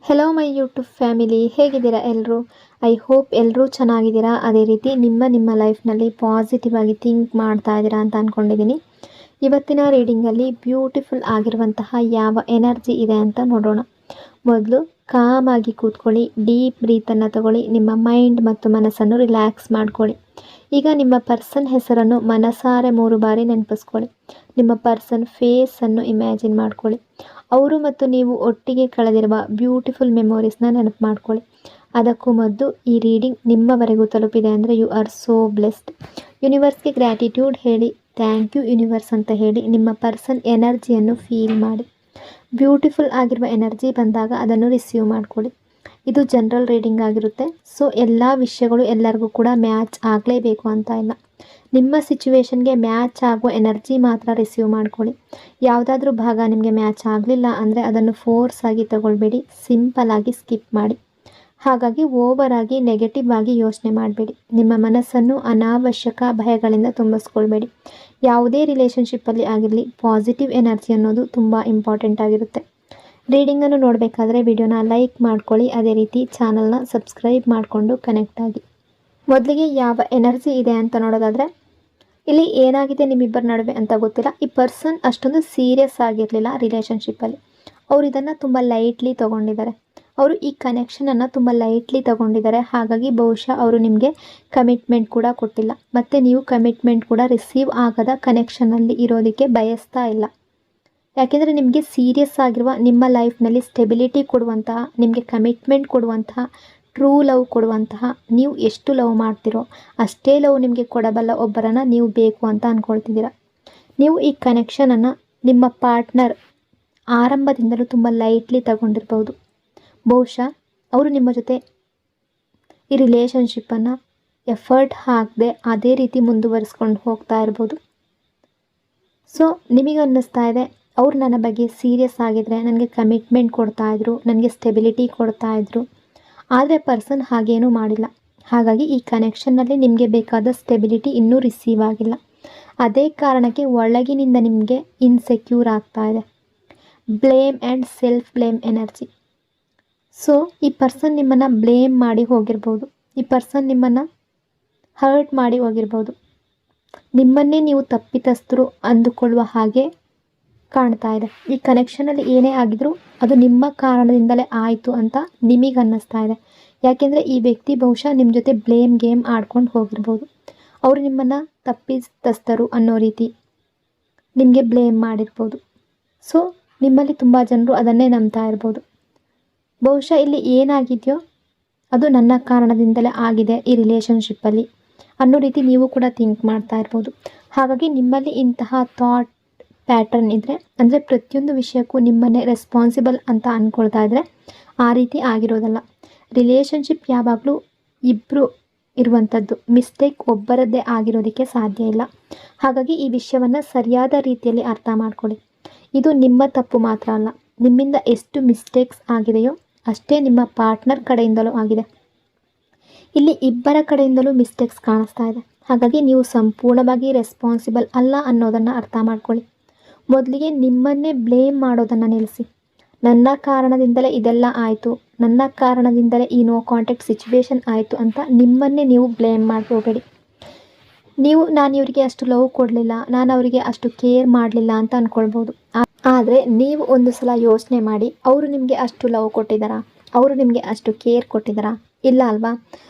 Hello my YouTube family, ಹೇಗಿದ್ದೀರಾ ಎಲ್ಲರೂ? I hope ಎಲ್ಲರೂ ಚೆನ್ನಾಗಿದ್ದೀರಾ. ಅದೇ ರೀತಿ ನಿಮ್ಮ ಲೈಫ್ನಲ್ಲಿ ಪಾಸಿಟಿವ್ ಆಗಿ ಥಿಂಕ್ ಮಾಡ್ತಾ ಇದ್ದೀರಾ ಅಂತ ಅಂದ್ಕೊಂಡಿದ್ದೀನಿ. ಇವತ್ತಿನ ರೀಡಿಂಗಲ್ಲಿ ಬ್ಯೂಟಿಫುಲ್ ಆಗಿರುವಂತಹ ಯಾವ ಎನರ್ಜಿ ಇದೆ ಅಂತ ನೋಡೋಣ. ಮೊದಲು ಕಾಮಾಗಿ ಕೂತ್ಕೊಳ್ಳಿ, ಡೀಪ್ ಬ್ರೀತನ್ನು ತಗೊಳ್ಳಿ, ನಿಮ್ಮ ಮೈಂಡ್ ಮತ್ತು ಮನಸ್ಸನ್ನು ರಿಲ್ಯಾಕ್ಸ್ ಮಾಡ್ಕೊಳ್ಳಿ. ಈಗ ನಿಮ್ಮ ಪರ್ಸನ್ ಹೆಸರನ್ನು ಮನಸಾರೆ 3 ಬಾರಿ ನೆನಪಿಸ್ಕೊಳ್ಳಿ. ನಿಮ್ಮ ಪರ್ಸನ್ ಫೇಸನ್ನು ಇಮ್ಯಾಜಿನ್ ಮಾಡ್ಕೊಳ್ಳಿ. ಅವರು ಮತ್ತು ನೀವು ಒಟ್ಟಿಗೆ ಕಳೆದಿರುವ ಬ್ಯೂಟಿಫುಲ್ ಮೆಮೊರೀಸ್ನ ನೆನಪು ಮಾಡ್ಕೊಳ್ಳಿ. ಅದಕ್ಕೂ ಮೊದಲು ಈ ರೀಡಿಂಗ್ ನಿಮ್ಮವರೆಗೂ ತಲುಪಿದೆ ಅಂದರೆ ಯು ಆರ್ ಸೋ ಬ್ಲೆಸ್ಡ್. ಯೂನಿವರ್ಸ್ಗೆ ಗ್ರ್ಯಾಟಿಟ್ಯೂಡ್ ಹೇಳಿ, ಥ್ಯಾಂಕ್ ಯು ಯೂನಿವರ್ಸ್ ಅಂತ ಹೇಳಿ ನಿಮ್ಮ ಪರ್ಸನ್ ಎನರ್ಜಿಯನ್ನು ಫೀಲ್ ಮಾಡಿ. ಬ್ಯೂಟಿಫುಲ್ ಆಗಿರುವ ಎನರ್ಜಿ ಬಂದಾಗ ಅದನ್ನು ರಿಸೀವ್ ಮಾಡ್ಕೊಳ್ಳಿ. ಇದು ಜನರಲ್ ರೀಡಿಂಗ್ ಆಗಿರುತ್ತೆ. ಸೊ ಎಲ್ಲ ವಿಷಯಗಳು ಎಲ್ಲರಿಗೂ ಕೂಡ ಮ್ಯಾಚ್ ಆಗಲೇಬೇಕು ಅಂತ ಇಲ್ಲ. ನಿಮ್ಮ ಸಿಚುವೇಶನ್ಗೆ ಮ್ಯಾಚ್ ಆಗುವ ಎನರ್ಜಿ ಮಾತ್ರ ರಿಸೀವ್ ಮಾಡ್ಕೊಳ್ಳಿ. ಯಾವುದಾದ್ರೂ ಭಾಗ ನಿಮಗೆ ಮ್ಯಾಚ್ ಆಗಲಿಲ್ಲ ಅಂದರೆ ಅದನ್ನು ಫೋರ್ಸ್ ಆಗಿ ತಗೊಳ್ಬೇಡಿ, ಸಿಂಪಲ್ ಆಗಿ ಸ್ಕಿಪ್ ಮಾಡಿ. ಹಾಗಾಗಿ ಓವರ್ ಆಗಿ ನೆಗೆಟಿವ್ ಆಗಿ ಯೋಚನೆ ಮಾಡಬೇಡಿ. ನಿಮ್ಮ ಮನಸ್ಸನ್ನು ಅನಾವಶ್ಯಕ ಭಯಗಳಿಂದ ತುಂಬಿಸ್ಕೊಳ್ಬೇಡಿ. ಯಾವುದೇ ರಿಲೇಷನ್ಶಿಪ್ಪಲ್ಲಿ ಆಗಿರಲಿ, ಪಾಸಿಟಿವ್ ಎನರ್ಜಿ ಅನ್ನೋದು ತುಂಬ ಇಂಪಾರ್ಟೆಂಟ್ ಆಗಿರುತ್ತೆ. ರೀಡಿಂಗನ್ನು ನೋಡಬೇಕಾದ್ರೆ ವಿಡಿಯೋನ ಲೈಕ್ ಮಾಡ್ಕೊಳ್ಳಿ. ಅದೇ ರೀತಿ ಚಾನಲ್ನ ಸಬ್ಸ್ಕ್ರೈಬ್ ಮಾಡಿಕೊಂಡು ಕನೆಕ್ಟ್ ಆಗಿ. ಮೊದಲಿಗೆ ಯಾವ ಎನರ್ಜಿ ಇದೆ ಅಂತ ನೋಡೋದಾದರೆ, ಇಲ್ಲಿ ಏನಾಗಿದೆ ನಿಮ್ಮಿಬ್ಬರ ನಡುವೆ ಅಂತ ಗೊತ್ತಿಲ್ಲ. ಈ ಪರ್ಸನ್ ಅಷ್ಟೊಂದು ಸೀರಿಯಸ್ ಆಗಿರಲಿಲ್ಲ ರಿಲೇಷನ್ಶಿಪ್ಪಲ್ಲಿ. ಅವರು ಇದನ್ನು ತುಂಬ ಲೈಟ್ಲಿ ತೊಗೊಂಡಿದ್ದಾರೆ. ಅವರು ಈ ಕನೆಕ್ಷನನ್ನು ತುಂಬ ಲೈಟ್ಲಿ ತೊಗೊಂಡಿದ್ದಾರೆ. ಹಾಗಾಗಿ ಬಹುಶಃ ಅವರು ನಿಮಗೆ ಕಮಿಟ್ಮೆಂಟ್ ಕೂಡ ಕೊಟ್ಟಿಲ್ಲ, ಮತ್ತು ನೀವು ಕಮಿಟ್ಮೆಂಟ್ ಕೂಡ ರಿಸೀವ್ ಆಗದ ಕನೆಕ್ಷನಲ್ಲಿ ಇರೋದಕ್ಕೆ ಬಯಸ್ತಾ ಇಲ್ಲ. ಯಾಕೆಂದರೆ ನಿಮಗೆ ಸೀರಿಯಸ್ ಆಗಿರುವ ನಿಮ್ಮ ಲೈಫ್ನಲ್ಲಿ ಸ್ಟೆಬಿಲಿಟಿ ಕೊಡುವಂತಹ, ನಿಮಗೆ ಕಮಿಟ್ಮೆಂಟ್ ಕೊಡುವಂತಹ, ಟ್ರೂ ಲವ್ ಕೊಡುವಂತಹ, ನೀವು ಎಷ್ಟು ಲವ್ ಮಾಡ್ತಿರೋ ಅಷ್ಟೇ ಲವ್ ನಿಮಗೆ ಕೊಡಬಲ್ಲ ಒಬ್ಬರನ್ನು ನೀವು ಬೇಕು ಅಂತ ಅಂದ್ಕೊಳ್ತಿದ್ದೀರ. ನೀವು ಈ ಕನೆಕ್ಷನನ್ನು ನಿಮ್ಮ ಪಾರ್ಟ್ನರ್ ಆರಂಭದಿಂದಲೂ ತುಂಬ ಲೈಟ್ಲಿ ತಗೊಂಡಿರ್ಬೋದು. ಬಹುಶಃ ಅವರು ನಿಮ್ಮ ಜೊತೆ ಈ ರಿಲೇಷನ್ಶಿಪ್ಪನ್ನು ಎಫರ್ಟ್ ಹಾಕದೆ ಅದೇ ರೀತಿ ಮುಂದುವರಿಸ್ಕೊಂಡು ಹೋಗ್ತಾ ಇರ್ಬೋದು. ಸೊ ನಿಮಗೆ ಅನ್ನಿಸ್ತಾ ಇದೆ, ಅವ್ರು ನನ್ನ ಬಗ್ಗೆ ಸೀರಿಯಸ್ ಆಗಿದ್ದರೆ ನನಗೆ ಕಮಿಟ್ಮೆಂಟ್ ಕೊಡ್ತಾಯಿದ್ರು, ನನಗೆ ಸ್ಟೆಬಿಲಿಟಿ ಕೊಡ್ತಾಯಿದ್ರು. ಆದರೆ ಪರ್ಸನ್ ಹಾಗೇನೂ ಮಾಡಿಲ್ಲ. ಹಾಗಾಗಿ ಈ ಕನೆಕ್ಷನ್ನಲ್ಲಿ ನಿಮಗೆ ಬೇಕಾದ ಸ್ಟೆಬಿಲಿಟಿ ಇನ್ನೂ ರಿಸೀವ್ ಆಗಿಲ್ಲ. ಅದೇ ಕಾರಣಕ್ಕೆ ಒಳಗಿನಿಂದ ನಿಮಗೆ ಇನ್ಸೆಕ್ಯೂರ್ ಆಗ್ತಾ ಇದೆ. Blame and self blame energy. So ಈ ಪರ್ಸನ್ ನಿಮ್ಮನ್ನು ಬ್ಲೇಮ್ ಮಾಡಿ ಹೋಗಿರ್ಬೋದು. ಈ ಪರ್ಸನ್ ನಿಮ್ಮನ್ನು ಹರ್ಟ್ ಮಾಡಿ ಹೋಗಿರ್ಬೋದು. ನಿಮ್ಮನ್ನೇ ನೀವು ತಪ್ಪಿತಸ್ಥರು ಅಂದುಕೊಳ್ಳುವ ಹಾಗೆ ಕಾಣ್ತಾ ಇದೆ. ಈ ಕನೆಕ್ಷನಲ್ಲಿ ಏನೇ ಆಗಿದ್ರೂ ಅದು ನಿಮ್ಮ ಕಾರಣದಿಂದಲೇ ಆಯಿತು ಅಂತ ನಿಮಗೆ ಅನ್ನಿಸ್ತಾ ಇದೆ. ಯಾಕೆಂದರೆ ಈ ವ್ಯಕ್ತಿ ಬಹುಶಃ ನಿಮ್ಮ ಜೊತೆ ಬ್ಲೇಮ್ ಗೇಮ್ ಆಡ್ಕೊಂಡು ಹೋಗಿರ್ಬೋದು. ಅವರು ನಿಮ್ಮನ್ನು ತಪ್ಪಿತಸ್ಥರು ಅನ್ನೋ ರೀತಿ ನಿಮಗೆ ಬ್ಲೇಮ್ ಮಾಡಿರ್ಬೋದು. ಸೊ ನಿಮ್ಮಲ್ಲಿ ತುಂಬ ಜನರು ಅದನ್ನೇ ನಂಬ್ತಾ ಇರ್ಬೋದು. ಬಹುಶಃ ಇಲ್ಲಿ ಏನಾಗಿದೆಯೋ ಅದು ನನ್ನ ಕಾರಣದಿಂದಲೇ ಆಗಿದೆ ಈ ರಿಲೇಷನ್ಶಿಪ್ಪಲ್ಲಿ ಅನ್ನೋ ರೀತಿ ನೀವು ಕೂಡ ಥಿಂಕ್ ಮಾಡ್ತಾ ಇರ್ಬೋದು. ಹಾಗಾಗಿ ನಿಮ್ಮಲ್ಲಿ ಇಂತಹ ಥಾಟ್ ಪ್ಯಾಟರ್ನ್ ಇದ್ದರೆ, ಅಂದರೆ ಪ್ರತಿಯೊಂದು ವಿಷಯಕ್ಕೂ ನಿಮ್ಮನ್ನೇ ರೆಸ್ಪಾನ್ಸಿಬಲ್ ಅಂತ ಅಂದ್ಕೊಳ್ತಾ ಇದ್ದರೆ ಆ ರೀತಿ ಆಗಿರೋದಲ್ಲ. ರಿಲೇಷನ್ಶಿಪ್ ಯಾವಾಗಲೂ ಇಬ್ಬರು ಇರುವಂಥದ್ದು. ಮಿಸ್ಟೇಕ್ ಒಬ್ಬರದ್ದೇ ಆಗಿರೋದಕ್ಕೆ ಸಾಧ್ಯ ಇಲ್ಲ. ಹಾಗಾಗಿ ಈ ವಿಷಯವನ್ನು ಸರಿಯಾದ ರೀತಿಯಲ್ಲಿ ಅರ್ಥ ಮಾಡ್ಕೊಳ್ಳಿ. ಇದು ನಿಮ್ಮ ತಪ್ಪು ಮಾತ್ರ ಅಲ್ಲ. ನಿಮ್ಮಿಂದ ಎಷ್ಟು ಮಿಸ್ಟೇಕ್ಸ್ ಆಗಿದೆಯೋ ಅಷ್ಟೇ ನಿಮ್ಮ ಪಾರ್ಟ್ನರ್ ಕಡೆಯಿಂದಲೂ ಆಗಿದೆ. ಇಲ್ಲಿ ಇಬ್ಬರ ಕಡೆಯಿಂದಲೂ ಮಿಸ್ಟೇಕ್ಸ್ ಕಾಣಿಸ್ತಾ ಇದೆ. ಹಾಗಾಗಿ ನೀವು ಸಂಪೂರ್ಣವಾಗಿ ರೆಸ್ಪಾನ್ಸಿಬಲ್ ಅಲ್ಲ ಅನ್ನೋದನ್ನು ಅರ್ಥ ಮಾಡ್ಕೊಳ್ಳಿ. ಮೊದಲಿಗೆ ನಿಮ್ಮನ್ನೇ ಬ್ಲೇಮ್ ಮಾಡೋದನ್ನು ನಿಲ್ಲಿಸಿ. ನನ್ನ ಕಾರಣದಿಂದಲೇ ಇದೆಲ್ಲ ಆಯಿತು, ನನ್ನ ಕಾರಣದಿಂದಲೇ ಈ ನೋ ಕಾಂಟ್ಯಾಕ್ಟ್ ಸಿಚುವೇಶನ್ ಆಯಿತು ಅಂತ ನಿಮ್ಮನ್ನೇ ನೀವು ಬ್ಲೇಮ್ ಮಾಡ್ಕೋಬೇಡಿ. ನಾನು ಇವರಿಗೆ ಅಷ್ಟು ಲವ್ ಕೊಡಲಿಲ್ಲ, ನಾನು ಅವರಿಗೆ ಅಷ್ಟು ಕೇರ್ ಮಾಡಲಿಲ್ಲ ಅಂತ ಅಂದ್ಕೊಳ್ಬೋದು. ಆದರೆ ನೀವು ಒಂದು ಸಲ ಯೋಚನೆ ಮಾಡಿ, ಅವರು ನಿಮಗೆ ಅಷ್ಟು ಲವ್ ಕೊಟ್ಟಿದ್ದಾರಾ? ಅವರು ನಿಮಗೆ ಅಷ್ಟು ಕೇರ್ ಕೊಟ್ಟಿದ್ದಾರಾ? ಇಲ್ಲ ಅಲ್ವಾ?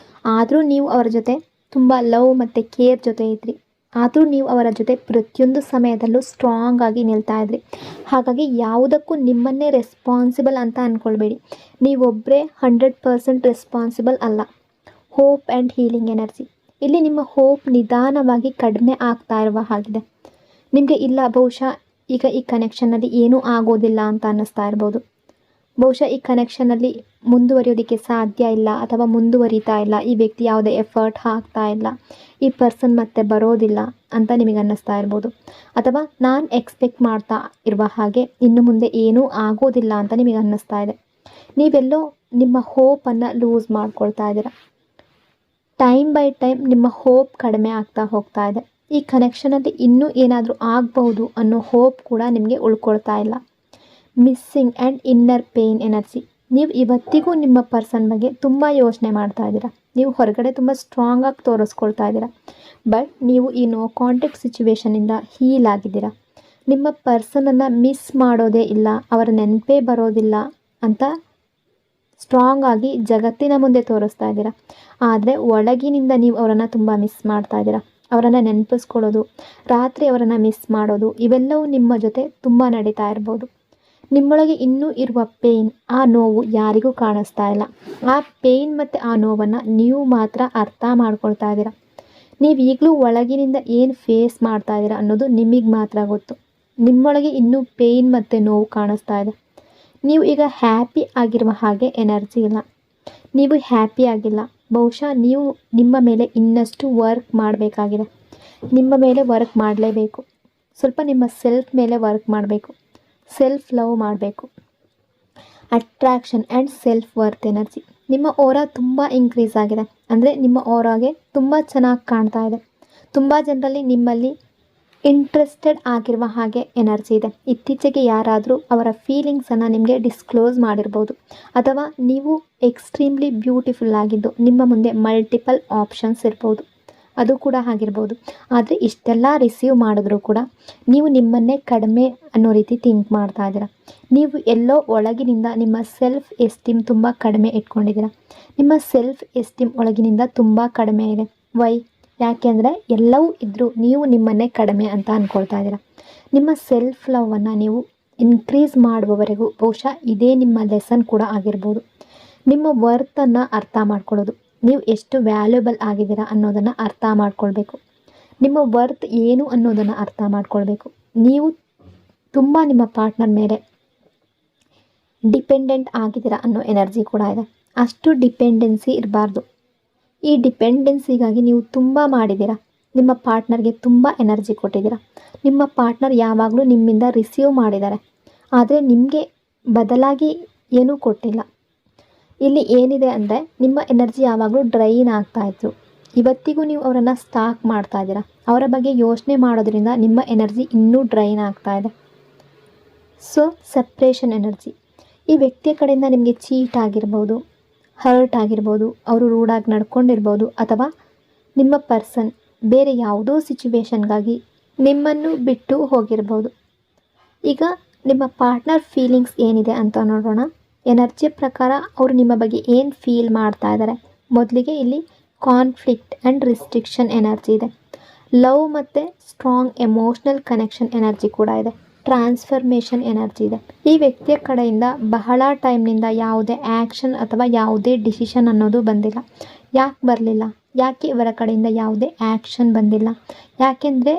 ಆದರೂ ನೀವು ಅವರ ಜೊತೆ ತುಂಬ ಲವ್ ಮತ್ತು ಕೇರ್ ಜೊತೆ ಇದ್ರಿ. ಆದರೂ ನೀವು ಅವರ ಜೊತೆ ಪ್ರತಿಯೊಂದು ಸಮಯದಲ್ಲೂ ಸ್ಟ್ರಾಂಗ್ ಆಗಿ ನಿಲ್ತಾ ಇದ್ರಿ. ಹಾಗಾಗಿ ಯಾವುದಕ್ಕೂ ನಿಮ್ಮನ್ನೇ ರೆಸ್ಪಾನ್ಸಿಬಲ್ ಅಂತ ಅಂದ್ಕೊಳ್ಬೇಡಿ. ನೀವೊಬ್ಬರೇ 100% ರೆಸ್ಪಾನ್ಸಿಬಲ್ ಅಲ್ಲ. Hope and healing energy. ಇಲ್ಲಿ ನಿಮ್ಮ ಹೋಪ್ ನಿಧಾನವಾಗಿ ಕಡಿಮೆ ಆಗ್ತಾ ಇರುವ ಹಾಗಿದೆ. ನಿಮಗೆ ಇಲ್ಲ, ಬಹುಶಃ ಈಗ ಈ ಕನೆಕ್ಷನ್ನಲ್ಲಿ ಏನೂ ಆಗೋದಿಲ್ಲ ಅಂತ ಅನ್ನಿಸ್ತಾ ಇರ್ಬೋದು. ಬಹುಶಃ ಈ ಕನೆಕ್ಷನಲ್ಲಿ ಮುಂದುವರಿಯೋದಕ್ಕೆ ಸಾಧ್ಯ ಇಲ್ಲ ಅಥವಾ ಮುಂದುವರಿತಾ ಇಲ್ಲ. ಈ ವ್ಯಕ್ತಿ ಯಾವುದೇ ಎಫರ್ಟ್ ಹಾಕ್ತಾ ಇಲ್ಲ, ಈ ಪರ್ಸನ್ ಮತ್ತೆ ಬರೋದಿಲ್ಲ ಅಂತ ನಿಮಗೆ ಅನ್ನಿಸ್ತಾ ಇರ್ಬೋದು. ಅಥವಾ ನಾನು ಎಕ್ಸ್ಪೆಕ್ಟ್ ಮಾಡ್ತಾ ಇರುವ ಹಾಗೆ ಇನ್ನು ಮುಂದೆ ಏನೂ ಆಗೋದಿಲ್ಲ ಅಂತ ನಿಮಗೆ ಅನ್ನಿಸ್ತಾ ಇದೆ. ನೀವೆಲ್ಲೋ ನಿಮ್ಮ ಹೋಪನ್ನು ಲೂಸ್ ಮಾಡ್ಕೊಳ್ತಾ ಇದ್ದೀರ. ಟೈಮ್ ಬೈ ಟೈಮ್ ನಿಮ್ಮ ಹೋಪ್ ಕಡಿಮೆ ಆಗ್ತಾ ಹೋಗ್ತಾ ಇದೆ. ಈ ಕನೆಕ್ಷನಲ್ಲಿ ಇನ್ನೂ ಏನಾದರೂ ಆಗ್ಬೋದು ಅನ್ನೋ ಹೋಪ್ ಕೂಡ ನಿಮಗೆ ಉಳ್ಕೊಳ್ತಾ ಇಲ್ಲ. Missing and inner pain energy. ನೀವು ಇವತ್ತಿಗೂ ನಿಮ್ಮ ಪರ್ಸನ್ ಬಗ್ಗೆ ತುಂಬ ಯೋಚನೆ ಮಾಡ್ತಾ ಇದ್ದೀರಾ. ನೀವು ಹೊರಗಡೆ ತುಂಬ ಸ್ಟ್ರಾಂಗಾಗಿ ತೋರಿಸ್ಕೊಳ್ತಾ ಇದ್ದೀರಾ. ಬಟ್ ನೀವು ಈ ನೋ ಕಾಂಟ್ಯಾಕ್ಟ್ ಸಿಚುವೇಶನಿಂದ ಹೀಲ್ ಆಗಿದ್ದೀರಾ. ನಿಮ್ಮ ಪರ್ಸನನ್ನು ಮಿಸ್ ಮಾಡೋದೇ ಇಲ್ಲ, ಅವರ ನೆನಪೇ ಬರೋದಿಲ್ಲ ಅಂತ ಸ್ಟ್ರಾಂಗ್ ಆಗಿ ಜಗತ್ತಿನ ಮುಂದೆ ತೋರಿಸ್ತಾ ಇದ್ದೀರಾ. ಆದರೆ ಒಳಗಿನಿಂದ ನೀವು ಅವರನ್ನು ತುಂಬ ಮಿಸ್ ಮಾಡ್ತಾ ಇದ್ದೀರಾ. ಅವರನ್ನು ನೆನಪಿಸ್ಕೊಳ್ಳೋದು, ರಾತ್ರಿ ಅವರನ್ನು ಮಿಸ್ ಮಾಡೋದು, ಇವೆಲ್ಲವೂ ನಿಮ್ಮ ಜೊತೆ ತುಂಬ ನಡೀತಾ ಇರ್ಬೋದು. ನಿಮ್ಮೊಳಗೆ ಇನ್ನೂ ಇರುವ ಪೇಯ್ನ್, ಆ ನೋವು ಯಾರಿಗೂ ಕಾಣಿಸ್ತಾ ಇಲ್ಲ. ಆ ಪೇಯ್ನ್ ಮತ್ತು ಆ ನೋವನ್ನು ನೀವು ಮಾತ್ರ ಅರ್ಥ ಮಾಡ್ಕೊಳ್ತಾ ಇದ್ದೀರಾ. ನೀವು ಈಗಲೂ ಒಳಗಿನಿಂದ ಏನು ಫೇಸ್ ಮಾಡ್ತಾ ಇದ್ದೀರಾ ಅನ್ನೋದು ನಿಮಗೆ ಮಾತ್ರ ಗೊತ್ತು. ನಿಮ್ಮೊಳಗೆ ಇನ್ನೂ ಪೇಯ್ನ್ ಮತ್ತು ನೋವು ಕಾಣಿಸ್ತಾ ಇದೆ. ನೀವು ಈಗ ಹ್ಯಾಪಿ ಆಗಿರುವ ಹಾಗೆ ಎನರ್ಜಿ ಇಲ್ಲ. ನೀವು ಹ್ಯಾಪಿ ಆಗಿಲ್ಲ. ಬಹುಶಃ ನೀವು ನಿಮ್ಮ ಮೇಲೆ ಇನ್ನಷ್ಟು ವರ್ಕ್ ಮಾಡಬೇಕಾಗಿದೆ. ನಿಮ್ಮ ಮೇಲೆ ವರ್ಕ್ ಮಾಡಲೇಬೇಕು. ಸ್ವಲ್ಪ ನಿಮ್ಮ ಸೆಲ್ಫ್ ಮೇಲೆ ವರ್ಕ್ ಮಾಡಬೇಕು. ಸೆಲ್ಫ್ ಲವ್ ಮಾಡಬೇಕು. Attraction and self worth energy ನಿಮ್ಮ ಓರಾ ತುಂಬ ಇನ್ಕ್ರೀಸ್ ಆಗಿದೆ. ಅಂದರೆ ನಿಮ್ಮ ಓರಾಗೆ ತುಂಬ ಚೆನ್ನಾಗಿ ಕಾಣ್ತಾ ಇದೆ. ತುಂಬ ಜನರಲ್ಲಿ ನಿಮ್ಮಲ್ಲಿ ಇಂಟ್ರೆಸ್ಟೆಡ್ ಆಗಿರುವ ಹಾಗೆ ಎನರ್ಜಿ ಇದೆ. ಇತ್ತೀಚೆಗೆ ಯಾರಾದರೂ ಅವರ ಫೀಲಿಂಗ್ಸನ್ನು ನಿಮಗೆ ಡಿಸ್ಕ್ಲೋಸ್ ಮಾಡಿರ್ಬೋದು. ಅಥವಾ ನೀವು ಎಕ್ಸ್ಟ್ರೀಮ್ಲಿ ಬ್ಯೂಟಿಫುಲ್ ಆಗಿದ್ದು ನಿಮ್ಮ ಮುಂದೆ ಮಲ್ಟಿಪಲ್ ಆಪ್ಷನ್ಸ್ ಇರ್ಬೋದು, ಅದು ಕೂಡ ಆಗಿರ್ಬೋದು. ಆದರೆ ಇಷ್ಟೆಲ್ಲ ರಿಸೀವ್ ಮಾಡಿದ್ರೂ ಕೂಡ ನೀವು ನಿಮ್ಮನ್ನೇ ಕಡಿಮೆ ಅನ್ನೋ ರೀತಿ ಥಿಂಕ್ ಮಾಡ್ತಾ ಇದ್ದೀರಾ. ನೀವು ಎಲ್ಲೋ ಒಳಗಿನಿಂದ ನಿಮ್ಮ ಸೆಲ್ಫ್ ಎಸ್ಟೀಮ್ ತುಂಬ ಕಡಿಮೆ ಇಟ್ಕೊಂಡಿದ್ದೀರಾ. ನಿಮ್ಮ ಸೆಲ್ಫ್ ಎಸ್ಟೀಮ್ ಒಳಗಿನಿಂದ ತುಂಬ ಕಡಿಮೆ ಇದೆ. ವೈ? ಯಾಕೆಂದರೆ ಎಲ್ಲವೂ ಇದ್ದರೂ ನೀವು ನಿಮ್ಮನ್ನೇ ಕಡಿಮೆ ಅಂತ ಅಂದ್ಕೊಳ್ತಾ ಇದ್ದೀರಾ. ನಿಮ್ಮ ಸೆಲ್ಫ್ ಲವನ್ನು ನೀವು ಇನ್ಕ್ರೀಸ್ ಮಾಡುವವರೆಗೂ ಬಹುಶಃ ಇದೇ ನಿಮ್ಮ ಲೆಸನ್ ಕೂಡ ಆಗಿರ್ಬೋದು. ನಿಮ್ಮ ವರ್ತನ್ನು ಅರ್ಥ ಮಾಡ್ಕೊಳ್ಳೋದು, ನೀವು ಎಷ್ಟು ವ್ಯಾಲ್ಯೂಬಲ್ ಆಗಿದ್ದೀರಾ ಅನ್ನೋದನ್ನು ಅರ್ಥ ಮಾಡ್ಕೊಳ್ಬೇಕು. ನಿಮ್ಮ ವರ್ತ್ ಏನು ಅನ್ನೋದನ್ನು ಅರ್ಥ ಮಾಡ್ಕೊಳ್ಬೇಕು. ನೀವು ತುಂಬ ನಿಮ್ಮ ಪಾರ್ಟ್ನರ್ ಮೇಲೆ ಡಿಪೆಂಡೆಂಟ್ ಆಗಿದ್ದೀರಾ ಅನ್ನೋ ಎನರ್ಜಿ ಕೂಡ ಇದೆ. ಅಷ್ಟು ಡಿಪೆಂಡೆನ್ಸಿ ಇರಬಾರ್ದು. ಈ ಡಿಪೆಂಡೆನ್ಸಿಗಾಗಿ ನೀವು ತುಂಬ ಮಾಡಿದ್ದೀರಾ. ನಿಮ್ಮ ಪಾರ್ಟ್ನರ್ಗೆ ತುಂಬ ಎನರ್ಜಿ ಕೊಟ್ಟಿದ್ದೀರಾ. ನಿಮ್ಮ ಪಾರ್ಟ್ನರ್ ಯಾವಾಗಲೂ ನಿಮ್ಮಿಂದ ರಿಸೀವ್ ಮಾಡಿದ್ದಾರೆ, ಆದರೆ ನಿಮಗೆ ಬದಲಾಗಿ ಏನೂ ಕೊಟ್ಟಿಲ್ಲ. ಇಲ್ಲಿ ಏನಿದೆ ಅಂದರೆ ನಿಮ್ಮ ಎನರ್ಜಿ ಯಾವಾಗಲೂ ಡ್ರೈನ್ ಆಗ್ತಾಯಿತ್ತು. ಇವತ್ತಿಗೂ ನೀವು ಅವರನ್ನು ಸ್ಟಾಕ್ ಮಾಡ್ತಾ ಇದ್ದೀರಾ. ಅವರ ಬಗ್ಗೆ ಯೋಚನೆ ಮಾಡೋದ್ರಿಂದ ನಿಮ್ಮ ಎನರ್ಜಿ ಇನ್ನೂ ಡ್ರೈನ್ ಆಗ್ತಾ ಇದೆ. ಸೊ ಸಪ್ರೇಷನ್ ಎನರ್ಜಿ, ಈ ವ್ಯಕ್ತಿಯ ಕಡೆಯಿಂದ ನಿಮಗೆ ಚೀಟ್ ಆಗಿರ್ಬೋದು, ಹರ್ಟ್ ಆಗಿರ್ಬೋದು, ಅವರು ರೂಢಾಗಿ ನಡ್ಕೊಂಡಿರ್ಬೋದು, ಅಥವಾ ನಿಮ್ಮ ಪರ್ಸನ್ ಬೇರೆ ಯಾವುದೋ ಸಿಚುವೇಶನ್ಗಾಗಿ ನಿಮ್ಮನ್ನು ಬಿಟ್ಟು ಹೋಗಿರ್ಬೋದು. ಈಗ ನಿಮ್ಮ ಪಾರ್ಟ್ನರ್ ಫೀಲಿಂಗ್ಸ್ ಏನಿದೆ ಅಂತ ನೋಡೋಣ. ಎನರ್ಜಿ ಪ್ರಕಾರ ಅವರು ನಿಮ್ಮ ಬಗ್ಗೆ ಏನು ಫೀಲ್ ಮಾಡ್ತಾ ಇದ್ದಾರೆ. ಮೊದಲಿಗೆ ಇಲ್ಲಿ ಕಾನ್ಫ್ಲಿಕ್ಟ್ ಆ್ಯಂಡ್ ರಿಸ್ಟ್ರಿಕ್ಷನ್ ಎನರ್ಜಿ ಇದೆ. ಲವ್ ಮತ್ತು ಸ್ಟ್ರಾಂಗ್ ಎಮೋಷ್ನಲ್ ಕನೆಕ್ಷನ್ ಎನರ್ಜಿ ಕೂಡ ಇದೆ. ಟ್ರಾನ್ಸ್ಫರ್ಮೇಷನ್ ಎನರ್ಜಿ ಇದೆ. ಈ ವ್ಯಕ್ತಿಯ ಕಡೆಯಿಂದ ಬಹಳ ಟೈಮ್ನಿಂದ ಯಾವುದೇ ಆ್ಯಕ್ಷನ್ ಅಥವಾ ಯಾವುದೇ ಡಿಸಿಷನ್ ಅನ್ನೋದು ಬಂದಿಲ್ಲ. ಯಾಕೆ ಬರಲಿಲ್ಲ? ಯಾಕೆ ಇವರ ಕಡೆಯಿಂದ ಯಾವುದೇ ಆ್ಯಕ್ಷನ್ ಬಂದಿಲ್ಲ? ಯಾಕೆಂದರೆ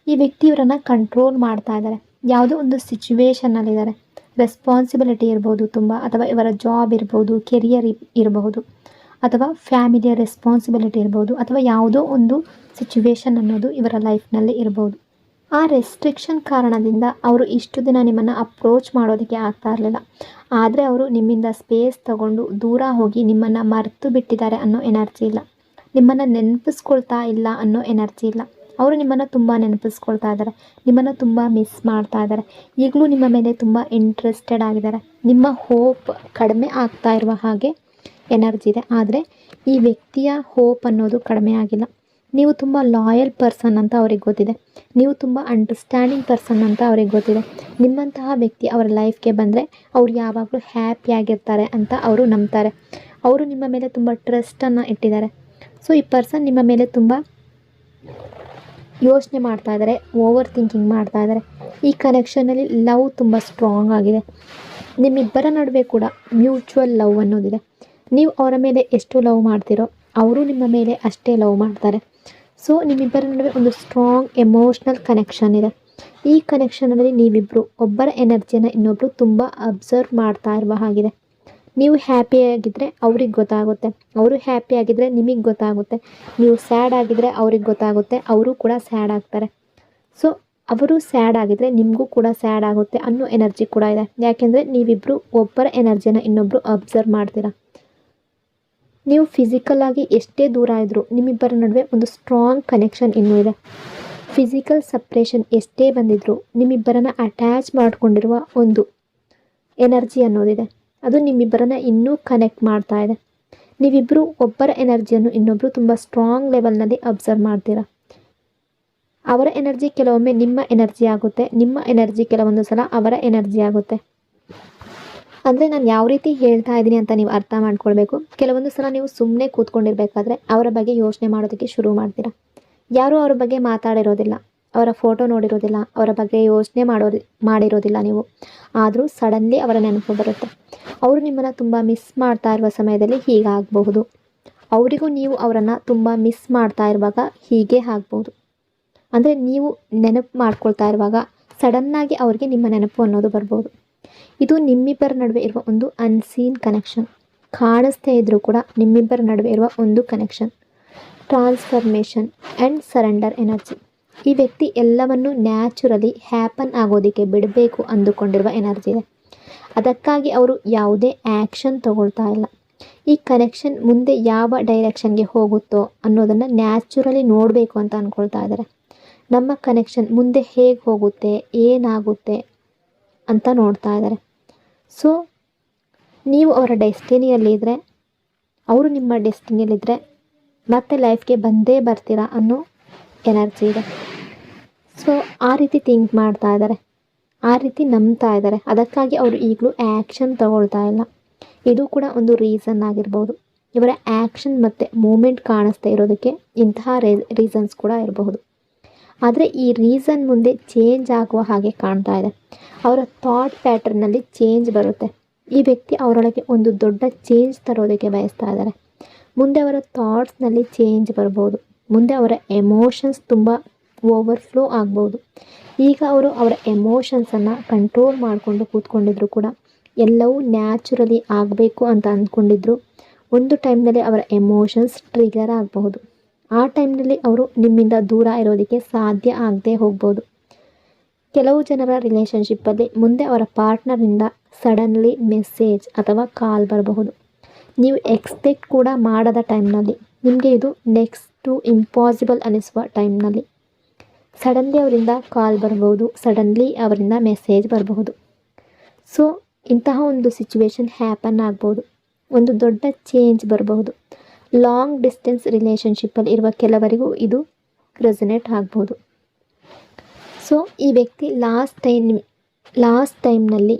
ಈ ವ್ಯಕ್ತಿ ಇವರನ್ನು ಕಂಟ್ರೋಲ್ ಮಾಡ್ತಾ ಇದ್ದಾರೆ. ಯಾವುದೋ ಒಂದು ಸಿಚುವೇಶನ್ನಲ್ಲಿದ್ದಾರೆ. ರೆಸ್ಪಾನ್ಸಿಬಿಲಿಟಿ ಇರ್ಬೋದು ತುಂಬ, ಅಥವಾ ಇವರ ಜಾಬ್ ಇರ್ಬೋದು, ಕೆರಿಯರ್ ಇರಬಹುದು, ಅಥವಾ ಫ್ಯಾಮಿಲಿಯ ರೆಸ್ಪಾನ್ಸಿಬಿಲಿಟಿ ಇರ್ಬೋದು, ಅಥವಾ ಯಾವುದೋ ಒಂದು ಸಿಚುವೇಶನ್ ಅನ್ನೋದು ಇವರ ಲೈಫ್ನಲ್ಲಿ ಇರ್ಬೋದು. ಆ ರೆಸ್ಟ್ರಿಕ್ಷನ್ ಕಾರಣದಿಂದ ಅವರು ಇಷ್ಟು ದಿನ ನಿಮ್ಮನ್ನು ಅಪ್ರೋಚ್ ಮಾಡೋದಕ್ಕೆ ಆಗ್ತಾ ಇರಲಿಲ್ಲ. ಆದರೆ ಅವರು ನಿಮ್ಮಿಂದ ಸ್ಪೇಸ್ ತಗೊಂಡು ದೂರ ಹೋಗಿ ನಿಮ್ಮನ್ನು ಮರೆತು ಬಿಟ್ಟಿದ್ದಾರೆ ಅನ್ನೋ ಎನರ್ಜಿ ಇಲ್ಲ. ನಿಮ್ಮನ್ನು ನೆನಪಿಸ್ಕೊಳ್ತಾ ಇಲ್ಲ ಅನ್ನೋ ಎನರ್ಜಿ ಇಲ್ಲ. ಅವರು ನಿಮ್ಮನ್ನು ತುಂಬ ನೆನಪಿಸ್ಕೊಳ್ತಾ ಇದ್ದಾರೆ. ನಿಮ್ಮನ್ನು ತುಂಬ ಮಿಸ್ ಮಾಡ್ತಾ ಇದ್ದಾರೆ. ಈಗಲೂ ನಿಮ್ಮ ಮೇಲೆ ತುಂಬ ಇಂಟ್ರೆಸ್ಟೆಡ್ ಆಗಿದ್ದಾರೆ. ನಿಮ್ಮ ಹೋಪ್ ಕಡಿಮೆ ಆಗ್ತಾ ಇರುವ ಹಾಗೆ ಎನರ್ಜಿ ಇದೆ. ಆದರೆ ಈ ವ್ಯಕ್ತಿಯ ಹೋಪ್ ಅನ್ನೋದು ಕಡಿಮೆ ಆಗಿಲ್ಲ. ನೀವು ತುಂಬ ಲಾಯಲ್ ಪರ್ಸನ್ ಅಂತ ಅವ್ರಿಗೆ ಗೊತ್ತಿದೆ. ನೀವು ತುಂಬ ಅಂಡರ್ಸ್ಟ್ಯಾಂಡಿಂಗ್ ಪರ್ಸನ್ ಅಂತ ಅವ್ರಿಗೆ ಗೊತ್ತಿದೆ. ನಿಮ್ಮಂತಹ ವ್ಯಕ್ತಿ ಅವರ ಲೈಫ್ಗೆ ಬಂದರೆ ಅವ್ರು ಯಾವಾಗಲೂ ಹ್ಯಾಪಿಯಾಗಿರ್ತಾರೆ ಅಂತ ಅವರು ನಂಬ್ತಾರೆ. ಅವರು ನಿಮ್ಮ ಮೇಲೆ ತುಂಬ ಟ್ರಸ್ಟನ್ನು ಇಟ್ಟಿದ್ದಾರೆ. ಸೊ ಈ ಪರ್ಸನ್ ನಿಮ್ಮ ಮೇಲೆ ತುಂಬ ಯೋಚನೆ ಮಾಡ್ತಾ ಇದ್ದಾರೆ, ಓವರ್ ಥಿಂಕಿಂಗ್ ಮಾಡ್ತಾ ಇದ್ದಾರೆ. ಈ ಕನೆಕ್ಷನಲ್ಲಿ ಲವ್ ತುಂಬ ಸ್ಟ್ರಾಂಗ್ ಆಗಿದೆ. ನಿಮ್ಮಿಬ್ಬರ ನಡುವೆ ಕೂಡ ಮ್ಯೂಚುವಲ್ ಲವ್ ಅನ್ನೋದಿದೆ. ನೀವು ಅವರ ಮೇಲೆ ಎಷ್ಟು ಲವ್ ಮಾಡ್ತೀರೋ ಅವರು ನಿಮ್ಮ ಮೇಲೆ ಅಷ್ಟೇ ಲವ್ ಮಾಡ್ತಾರೆ. ಸೊ ನಿಮ್ಮಿಬ್ಬರ ನಡುವೆ ಒಂದು ಸ್ಟ್ರಾಂಗ್ ಎಮೋಷ್ನಲ್ ಕನೆಕ್ಷನ್ ಇದೆ. ಈ ಕನೆಕ್ಷನಲ್ಲಿ ನೀವಿಬ್ಬರು ಒಬ್ಬರ ಎನರ್ಜಿಯನ್ನು ಇನ್ನೊಬ್ಬರು ತುಂಬ ಅಬ್ಸರ್ವ್ ಮಾಡ್ತಾ ಇರುವ ಹಾಗಿದೆ. ನೀವು ಹ್ಯಾಪಿಯಾಗಿದ್ದರೆ ಅವ್ರಿಗೆ ಗೊತ್ತಾಗುತ್ತೆ, ಅವರು ಹ್ಯಾಪಿಯಾಗಿದ್ದರೆ ನಿಮಗೆ ಗೊತ್ತಾಗುತ್ತೆ. ನೀವು ಸ್ಯಾಡ್ ಆಗಿದ್ದರೆ ಅವ್ರಿಗೆ ಗೊತ್ತಾಗುತ್ತೆ, ಅವರು ಕೂಡ ಸ್ಯಾಡ್ ಆಗ್ತಾರೆ. ಸೊ ಅವರು ಸ್ಯಾಡ್ ಆಗಿದ್ದರೆ ನಿಮಗೂ ಕೂಡ ಸ್ಯಾಡ್ ಆಗುತ್ತೆ ಅನ್ನೋ ಎನರ್ಜಿ ಕೂಡ ಇದೆ. ಯಾಕೆಂದರೆ ನೀವಿಬ್ಬರು ಒಬ್ಬರ ಎನರ್ಜಿನ ಇನ್ನೊಬ್ಬರು ಅಬ್ಸರ್ವ್ ಮಾಡ್ತೀರಾ. ನೀವು ಫಿಸಿಕಲ್ಲಾಗಿ ಎಷ್ಟೇ ದೂರ ಇದ್ದರೂ ನಿಮ್ಮಿಬ್ಬರ ನಡುವೆ ಒಂದು ಸ್ಟ್ರಾಂಗ್ ಕನೆಕ್ಷನ್ ಇನ್ನೂ ಇದೆ. ಫಿಸಿಕಲ್ ಸಪ್ರೇಷನ್ ಎಷ್ಟೇ ಬಂದಿದ್ದರೂ ನಿಮ್ಮಿಬ್ಬರನ್ನು ಅಟ್ಯಾಚ್ ಮಾಡಿಕೊಂಡಿರುವ ಒಂದು ಎನರ್ಜಿ ಅನ್ನೋದಿದೆ. ಅದು ನಿಮ್ಮಿಬ್ಬರನ್ನ ಇನ್ನೂ ಕನೆಕ್ಟ್ ಮಾಡ್ತಾ ಇದೆ. ನೀವಿಬ್ಬರು ಒಬ್ಬರ ಎನರ್ಜಿಯನ್ನು ಇನ್ನೊಬ್ಬರು ತುಂಬ ಸ್ಟ್ರಾಂಗ್ ಲೆವೆಲ್ನಲ್ಲಿ ಅಬ್ಸರ್ವ್ ಮಾಡ್ತೀರಾ. ಅವರ ಎನರ್ಜಿ ಕೆಲವೊಮ್ಮೆ ನಿಮ್ಮ ಎನರ್ಜಿ ಆಗುತ್ತೆ, ನಿಮ್ಮ ಎನರ್ಜಿ ಕೆಲವೊಂದು ಸಲ ಅವರ ಎನರ್ಜಿ ಆಗುತ್ತೆ. ಅಂದರೆ ನಾನು ಯಾವ ರೀತಿ ಹೇಳ್ತಾ ಇದ್ದೀನಿ ಅಂತ ನೀವು ಅರ್ಥ ಮಾಡ್ಕೊಳ್ಬೇಕು. ಕೆಲವೊಂದು ಸಲ ನೀವು ಸುಮ್ಮನೆ ಕೂತ್ಕೊಂಡಿರ್ಬೇಕಾದ್ರೆ ಅವರ ಬಗ್ಗೆ ಯೋಚನೆ ಮಾಡೋದಕ್ಕೆ ಶುರು ಮಾಡ್ತೀರಾ. ಯಾರೂ ಅವರ ಬಗ್ಗೆ ಮಾತಾಡಿರೋದಿಲ್ಲ, ಅವರ ಫೋಟೋ ನೋಡಿರೋದಿಲ್ಲ, ಅವರ ಬಗ್ಗೆ ಯೋಚನೆ ಮಾಡಿರೋದಿಲ್ಲ ನೀವು. ಆದರೂ ಸಡನ್ಲಿ ಅವರ ನೆನಪು ಬರುತ್ತೆ. ಅವರು ನಿಮ್ಮನ್ನು ತುಂಬ ಮಿಸ್ ಮಾಡ್ತಾ ಇರುವ ಸಮಯದಲ್ಲಿ ಹೀಗಾಗಬಹುದು. ಅವರಿಗೂ ನೀವು ಅವರನ್ನು ತುಂಬ ಮಿಸ್ ಮಾಡ್ತಾ ಇರುವಾಗ ಹೀಗೆ ಆಗ್ಬೋದು. ಅಂದರೆ ನೀವು ನೆನಪು ಮಾಡ್ಕೊಳ್ತಾ ಇರುವಾಗ ಸಡನ್ನಾಗಿ ಅವರಿಗೆ ನಿಮ್ಮ ನೆನಪು ಅನ್ನೋದು ಬರ್ಬೋದು. ಇದು ನಿಮ್ಮಿಬ್ಬರ ನಡುವೆ ಇರುವ ಒಂದು ಅನ್ಸೀನ್ ಕನೆಕ್ಷನ್. ಕಾಣಿಸ್ತೇ ಇದ್ದರೂ ಕೂಡ ನಿಮ್ಮಿಬ್ಬರ ನಡುವೆ ಇರುವ ಒಂದು connection. Transformation and surrender energy. ಈ ವ್ಯಕ್ತಿ ಎಲ್ಲವನ್ನು ನ್ಯಾಚುರಲಿ ಹ್ಯಾಪನ್ ಆಗೋದಕ್ಕೆ ಬಿಡಬೇಕು ಅಂದುಕೊಂಡಿರುವ ಎನರ್ಜಿ ಇದೆ. ಅದಕ್ಕಾಗಿ ಅವರು ಯಾವುದೇ ಆ್ಯಕ್ಷನ್ ತಗೊಳ್ತಾ ಇಲ್ಲ. ಈ ಕನೆಕ್ಷನ್ ಮುಂದೆ ಯಾವ ಡೈರೆಕ್ಷನ್ಗೆ ಹೋಗುತ್ತೋ ಅನ್ನೋದನ್ನು ನ್ಯಾಚುರಲಿ ನೋಡಬೇಕು ಅಂತ ಅಂದ್ಕೊಳ್ತಾ ಇದ್ದಾರೆ. ನಮ್ಮ ಕನೆಕ್ಷನ್ ಮುಂದೆ ಹೇಗೆ ಹೋಗುತ್ತೆ, ಏನಾಗುತ್ತೆ ಅಂತ ನೋಡ್ತಾ ಇದ್ದಾರೆ. ಸೊ ನೀವು ಅವರ ಡೆಸ್ಟಿನಿಯಲ್ಲಿದ್ದರೆ, ಅವರು ನಿಮ್ಮ ಡೆಸ್ಟಿನಿಯಲ್ಲಿದ್ದರೆ ಮತ್ತೆ ಲೈಫ್ಗೆ ಬಂದೇ ಬರ್ತೀರಾ ಅನ್ನೋ ಎನರ್ಜಿ ಇದೆ. ಸೊ ಆ ರೀತಿ ಥಿಂಕ್ ಮಾಡ್ತಾ ಇದ್ದಾರೆ, ಆ ರೀತಿ ನಂಬ್ತಾ ಇದ್ದಾರೆ. ಅದಕ್ಕಾಗಿ ಅವರು ಈಗಲೂ ಆ್ಯಕ್ಷನ್ ತಗೊಳ್ತಾ ಇಲ್ಲ. ಇದು ಕೂಡ ಒಂದು ರೀಸನ್ ಆಗಿರ್ಬೋದು. ಇವರ ಆ್ಯಕ್ಷನ್ ಮತ್ತು ಮೂಮೆಂಟ್ ಕಾಣಿಸ್ತಾ ಇರೋದಕ್ಕೆ ಇಂತಹ ರೀಸನ್ಸ್ ಕೂಡ ಇರಬಹುದು. ಆದರೆ ಈ ರೀಸನ್ ಮುಂದೆ ಚೇಂಜ್ ಆಗುವ ಹಾಗೆ ಕಾಣ್ತಾ ಇದೆ. ಅವರ ಥಾಟ್ ಪ್ಯಾಟರ್ನಲ್ಲಿ ಚೇಂಜ್ ಬರುತ್ತೆ. ಈ ವ್ಯಕ್ತಿ ಅವರೊಳಗೆ ಒಂದು ದೊಡ್ಡ ಚೇಂಜ್ ತರೋದಕ್ಕೆ ಬಯಸ್ತಾ ಇದ್ದಾರೆ. ಮುಂದೆ ಅವರ ಥಾಟ್ಸ್ನಲ್ಲಿ ಚೇಂಜ್ ಬರ್ಬೋದು. ಮುಂದೆ ಅವರ ಎಮೋಷನ್ಸ್ ತುಂಬ ಓವರ್ಫ್ಲೋ ಆಗ್ಬೋದು. ಈಗ ಅವರು ಅವರ ಎಮೋಷನ್ಸನ್ನು ಕಂಟ್ರೋಲ್ ಮಾಡಿಕೊಂಡು ಕೂತ್ಕೊಂಡಿದ್ರು ಕೂಡ ಎಲ್ಲವೂ ನ್ಯಾಚುರಲಿ ಆಗಬೇಕು ಅಂತ ಅಂದ್ಕೊಂಡಿದ್ರು. ಒಂದು ಟೈಮ್ನಲ್ಲಿ ಅವರ ಎಮೋಷನ್ಸ್ ಟ್ರಿಗರ್ ಆಗಬಹುದು. ಆ ಟೈಮ್ನಲ್ಲಿ ಅವರು ನಿಮ್ಮಿಂದ ದೂರ ಇರೋದಕ್ಕೆ ಸಾಧ್ಯ ಆಗದೆ ಹೋಗ್ಬೋದು. ಕೆಲವು ಜನರ ರಿಲೇಷನ್ಶಿಪ್ಪಲ್ಲಿ ಮುಂದೆ ಅವರ ಪಾರ್ಟ್ನರಿಂದ ಸಡನ್ಲಿ ಮೆಸೇಜ್ ಅಥವಾ ಕಾಲ್ ಬರಬಹುದು. ನೀವು ಎಕ್ಸ್ಪೆಕ್ಟ್ ಕೂಡ ಮಾಡದ ಟೈಮ್ನಲ್ಲಿ, ನಿಮಗೆ ಇದು ನೆಕ್ಸ್ಟ್ ಟು ಇಂಪಾಸಿಬಲ್ ಅನ್ನಿಸುವ ಟೈಮ್ನಲ್ಲಿ ಸಡನ್ಲಿ ಅವರಿಂದ ಕಾಲ್ ಬರ್ಬೋದು, ಸಡನ್ಲಿ ಅವರಿಂದ ಮೆಸೇಜ್ ಬರಬಹುದು. ಸೊ ಇಂತಹ ಒಂದು ಸಿಚುವೇಶನ್ ಹ್ಯಾಪನ್ ಆಗ್ಬೋದು. ಒಂದು ದೊಡ್ಡ ಚೇಂಜ್ ಬರಬಹುದು. ಲಾಂಗ್ ಡಿಸ್ಟೆನ್ಸ್ ರಿಲೇಷನ್ಶಿಪ್ಪಲ್ಲಿ ಇರುವ ಕೆಲವರಿಗೂ ಇದು ರೆಸನೇಟ್ ಆಗ್ಬೋದು. ಸೊ ಈ ವ್ಯಕ್ತಿ ಲಾಸ್ಟ್ ಟೈಮ್ನಲ್ಲಿ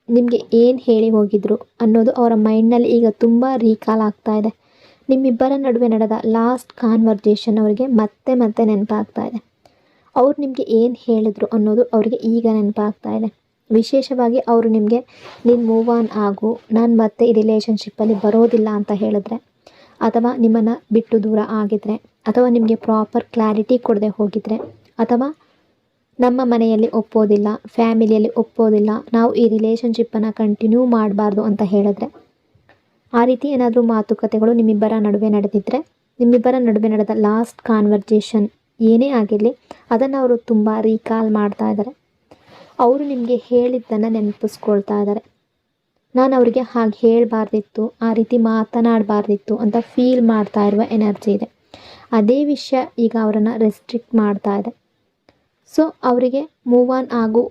ನಿಮಗೆ ಏನು ಹೇಳಿ ಹೋಗಿದ್ರು ಅನ್ನೋದು ಅವರ ಮೈಂಡ್ನಲ್ಲಿ ಈಗ ತುಂಬ ರೀಕಾಲ್ ಆಗ್ತಾ ಇದೆ. ನಿಮ್ಮಿಬ್ಬರ ನಡುವೆ ನಡೆದ ಲಾಸ್ಟ್ ಕಾನ್ವರ್ಜೇಷನ್ ಅವರಿಗೆ ಮತ್ತೆ ಮತ್ತೆ ನೆನಪಾಗ್ತಾ ಇದೆ. ಅವ್ರು ನಿಮಗೆ ಏನು ಹೇಳಿದ್ರು ಅನ್ನೋದು ಅವರಿಗೆ ಈಗ ನೆನಪಾಗ್ತಾ ಇದೆ. ವಿಶೇಷವಾಗಿ ಅವರು ನಿಮಗೆ ನೀನು ಮೂವ್ ಆನ್ ಆಗು, ನಾನು ಮತ್ತೆ ಈ ರಿಲೇಷನ್ಶಿಪ್ಪಲ್ಲಿ ಬರೋದಿಲ್ಲ ಅಂತ ಹೇಳಿದ್ರೆ, ಅಥವಾ ನಿಮ್ಮನ್ನು ಬಿಟ್ಟು ದೂರ ಆಗಿದ್ರೆ, ಅಥವಾ ನಿಮಗೆ ಪ್ರಾಪರ್ ಕ್ಲಾರಿಟಿ ಕೊಡದೆ ಹೋಗಿದ್ರೆ, ಅಥವಾ ನಮ್ಮ ಮನೆಯಲ್ಲಿ ಒಪ್ಪೋದಿಲ್ಲ, ಫ್ಯಾಮಿಲಿಯಲ್ಲಿ ಒಪ್ಪೋದಿಲ್ಲ, ನಾವು ಈ ರಿಲೇಷನ್ಶಿಪ್ಪನ್ನು ಕಂಟಿನ್ಯೂ ಮಾಡಬಾರ್ದು ಅಂತ ಹೇಳಿದ್ರೆ, ಆ ರೀತಿ ಏನಾದರೂ ಮಾತುಕತೆಗಳು ನಿಮ್ಮಿಬ್ಬರ ನಡುವೆ ನಡೆದಿದ್ದರೆ, ನಿಮ್ಮಿಬ್ಬರ ನಡುವೆ ನಡೆದ ಲಾಸ್ಟ್ ಕಾನ್ವರ್ಜೇಷನ್ ಏನೇ ಆಗಿರಲಿ ಅದನ್ನು ಅವರು ತುಂಬ ರೀಕಾಲ್ ಮಾಡ್ತಾ ಇದ್ದಾರೆ. ಅವರು ನಿಮಗೆ ಹೇಳಿದ್ದನ್ನು ನೆನಪಿಸ್ಕೊಳ್ತಾ ಇದ್ದಾರೆ. ನಾನು ಅವರಿಗೆ ಹಾಗೆ ಹೇಳಬಾರ್ದಿತ್ತು, ಆ ರೀತಿ ಮಾತನಾಡಬಾರ್ದಿತ್ತು ಅಂತ ಫೀಲ್ ಮಾಡ್ತಾ ಇರುವ ಎನರ್ಜಿ ಇದೆ. ಅದೇ ವಿಷಯ ಈಗ ಅವರನ್ನು ರೆಸ್ಟ್ರಿಕ್ಟ್ ಮಾಡ್ತಾ ಇದೆ. ಸೊ ಅವರಿಗೆ ಮೂವ್ ಆನ್ ಆಗು